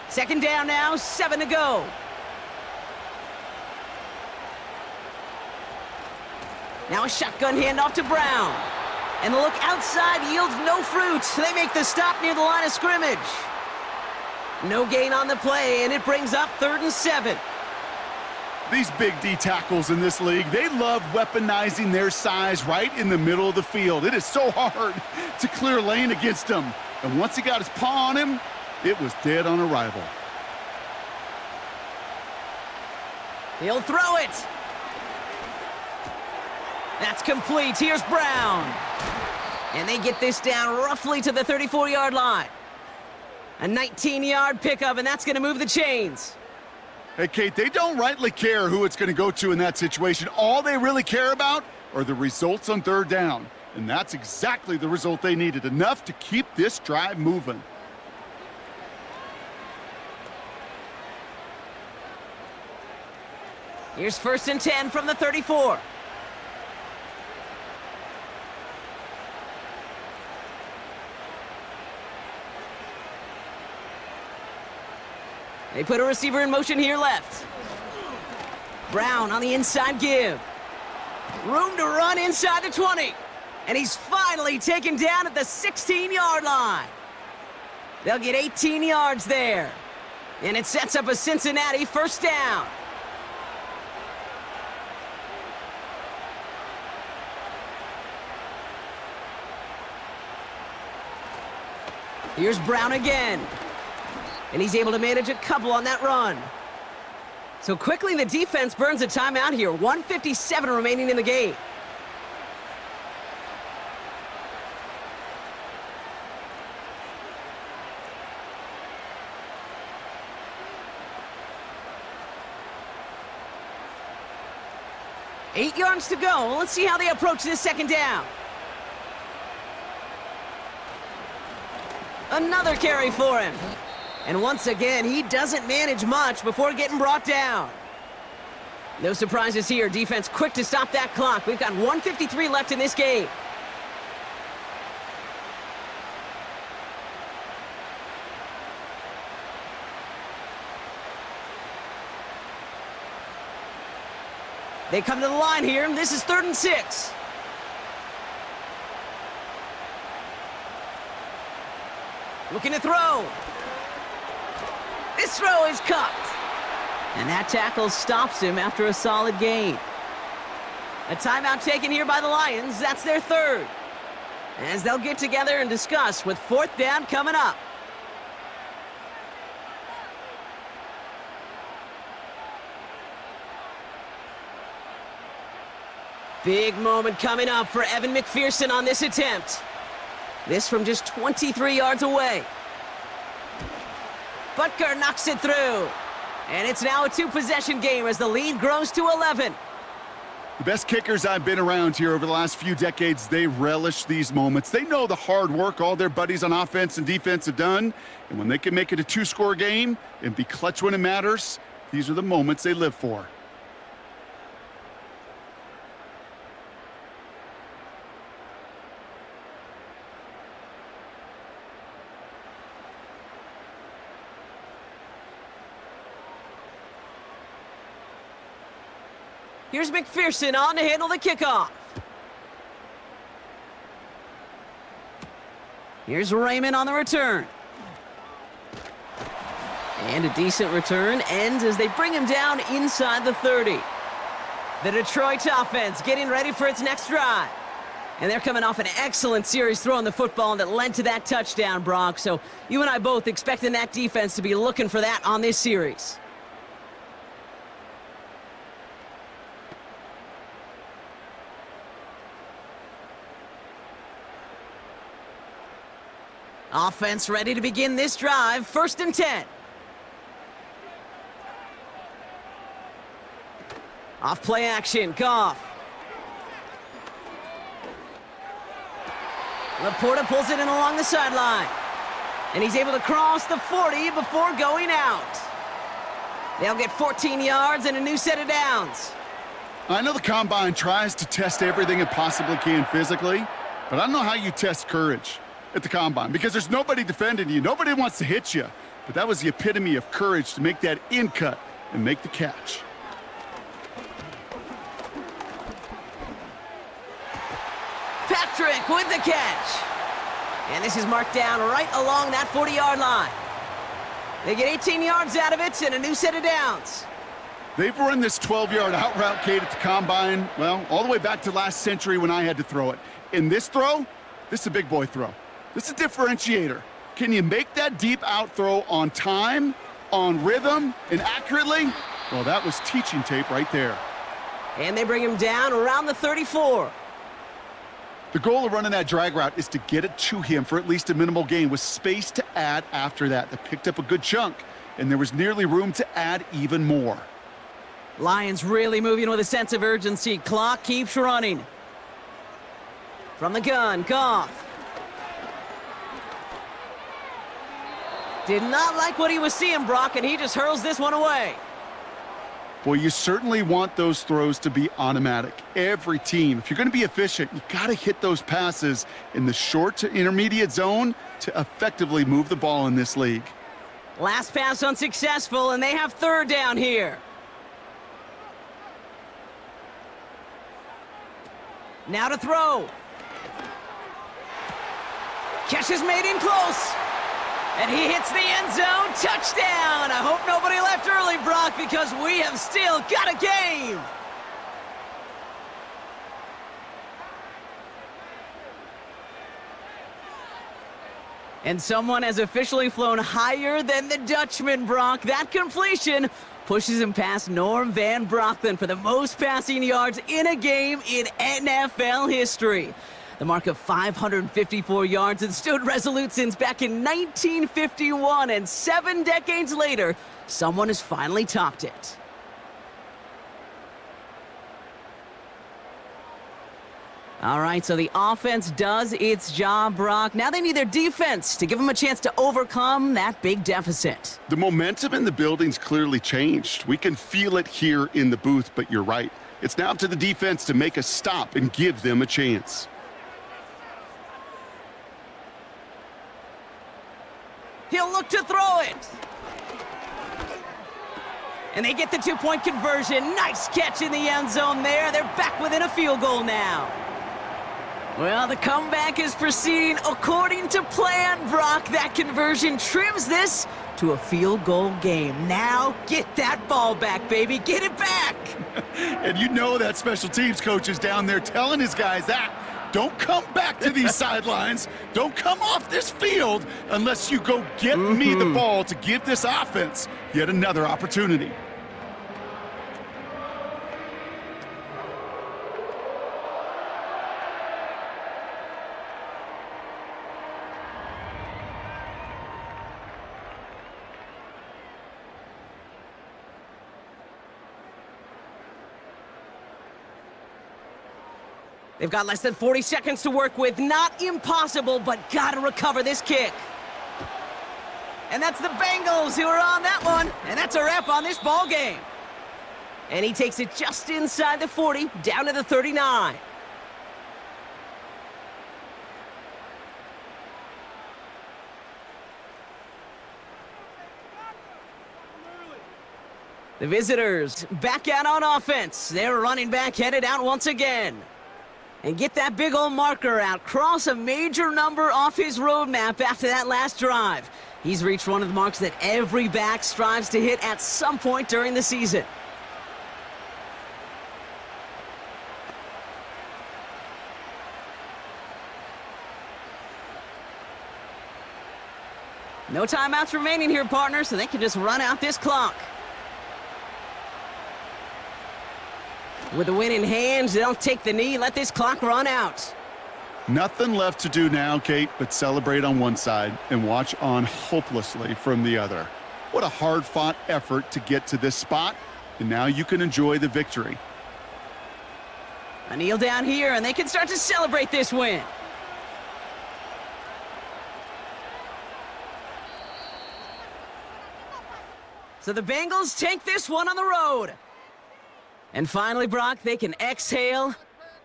Second down now, 7 to go. Now a shotgun handoff to Brown. And the look outside yields no fruit. They make the stop near the line of scrimmage. No gain on the play, and it brings up 3rd and 7. These big D tackles in this league, they love weaponizing their size right in the middle of the field. It is so hard to clear lane against him. And once he got his paw on him, it was dead on arrival. He'll throw it. That's complete. Here's Brown. And they get this down roughly to the 34-yard line. A 19-yard pickup, and that's going to move the chains. Hey, Kate, they don't rightly care who it's going to go to in that situation. All they really care about are the results on 3rd down. And that's exactly the result they needed, enough to keep this drive moving. Here's 1st and 10 from the 34. They put a receiver in motion here left. Brown on the inside give. Room to run inside the 20. And he's finally taken down at the 16-yard line. They'll get 18 yards there. And it sets up a Cincinnati first down. Here's Brown again. And he's able to manage a couple on that run. So quickly the defense burns a timeout here. 1:57 remaining in the game. Eight yards to go. Let's see how they approach this second down. Another carry for him. And once again, he doesn't manage much before getting brought down. No surprises here. Defense quick to stop that clock. We've got 1:53 left in this game. They come to the line here. This is 3rd and 6. Looking to throw. This throw is cupped. And that tackle stops him after a solid gain. A timeout taken here by the Lions. That's their 3rd. As they'll get together and discuss with 4th down coming up. Big moment coming up for Evan McPherson on this attempt. This from just 23 yards away. Butker knocks it through. And it's now a 2-possession game as the lead grows to 11. The best kickers I've been around here over the last few decades, they relish these moments. They know the hard work all their buddies on offense and defense have done. And when they can make it a 2-score game and be clutch when it matters, these are the moments they live for. Here's McPherson on to handle the kickoff. Here's Raymond on the return. And a decent return ends as they bring him down inside the 30. The Detroit offense getting ready for its next drive. And they're coming off an excellent series throwing the football that led to that touchdown, Brock. So you and I both expecting that defense to be looking for that on this series. Offense ready to begin this drive. 1st and 10. Off play action, Goff. Laporta pulls it in along the sideline. And he's able to cross the 40 before going out. They'll get 14 yards and a new set of downs. I know the Combine tries to test everything it possibly can physically, but I don't know how you test courage at the Combine, because there's nobody defending you. Nobody wants to hit you. But that was the epitome of courage to make that in cut and make the catch. Patrick with the catch. And this is marked down right along that 40-yard line. They get 18 yards out of it and a new set of downs. They've run this 12-yard out route, Kate, at the Combine, well, all the way back to last century when I had to throw it. In this throw, this is a big boy throw. This is a differentiator. Can you make that deep out throw on time, on rhythm, and accurately? Well, that was teaching tape right there. And they bring him down around the 34. The goal of running that drag route is to get it to him for at least a minimal gain with space to add after that. They picked up a good chunk, and there was nearly room to add even more. Lions really moving with a sense of urgency. Clock keeps running. From the gun, Goff. Did not like what he was seeing, Brock, and he just hurls this one away. Boy, you certainly want those throws to be automatic. Every team, if you're going to be efficient, you got to hit those passes in the short to intermediate zone to effectively move the ball in this league. Last pass unsuccessful, and they have 3rd down here. Now to throw. Catch is made in close. And he hits the end zone. Touchdown! I hope nobody left early, Brock, because we have still got a game. And someone has officially flown higher than the Dutchman, Brock. That completion pushes him past Norm Van Brocklin for the most passing yards in a game in NFL history. The mark of 554 yards and stood resolute since back in 1951, and 7 decades later, someone has finally topped it. All right, so the offense does its job, Brock. Now they need their defense to give them a chance to overcome that big deficit. The momentum in the building's clearly changed. We can feel it here in the booth, but you're right. It's now up to the defense to make a stop and give them a chance. He'll look to throw it. And they get the 2-point conversion. Nice catch in the end zone there. They're back within a field goal now. Well, the comeback is proceeding according to plan, Brock. That conversion trims this to a field goal game. Now, get that ball back, baby. Get it back. And you know that special teams coach is down there telling his guys that. Don't come back to these sidelines. Don't come off this field unless you go get me the ball to give this offense yet another opportunity. They've got less than 40 seconds to work with. Not impossible, but gotta recover this kick. And that's the Bengals who are on that one. And that's a wrap on this ball game. And he takes it just inside the 40, down to the 39. The visitors back out on offense. Their running back headed out once again. And get that big old marker out. Cross a major number off his roadmap after that last drive. He's reached one of the marks that every back strives to hit at some point during the season. No timeouts remaining here, partner, so they can just run out this clock. With the win in hand, they'll take the knee, let this clock run out. Nothing left to do now, Kate, but celebrate on one side and watch on hopelessly from the other. What a hard-fought effort to get to this spot, and now you can enjoy the victory. A kneel down here, and they can start to celebrate this win. So the Bengals take this one on the road. And finally, Brock, they can exhale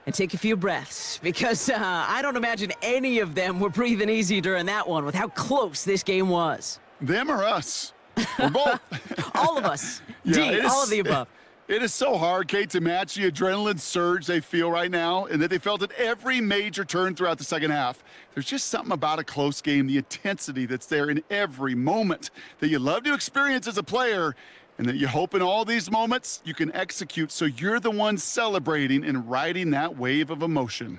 and take a few breaths, because I don't imagine any of them were breathing easy during that one with how close this game was. Them or us? We're both. All of us. Yeah, D, all of the above. It is so hard, Kate, to match the adrenaline surge they feel right now and that they felt at every major turn throughout the second half. There's just something about a close game, the intensity that's there in every moment that you love to experience as a player, and that you hope in all these moments you can execute so you're the one celebrating and riding that wave of emotion.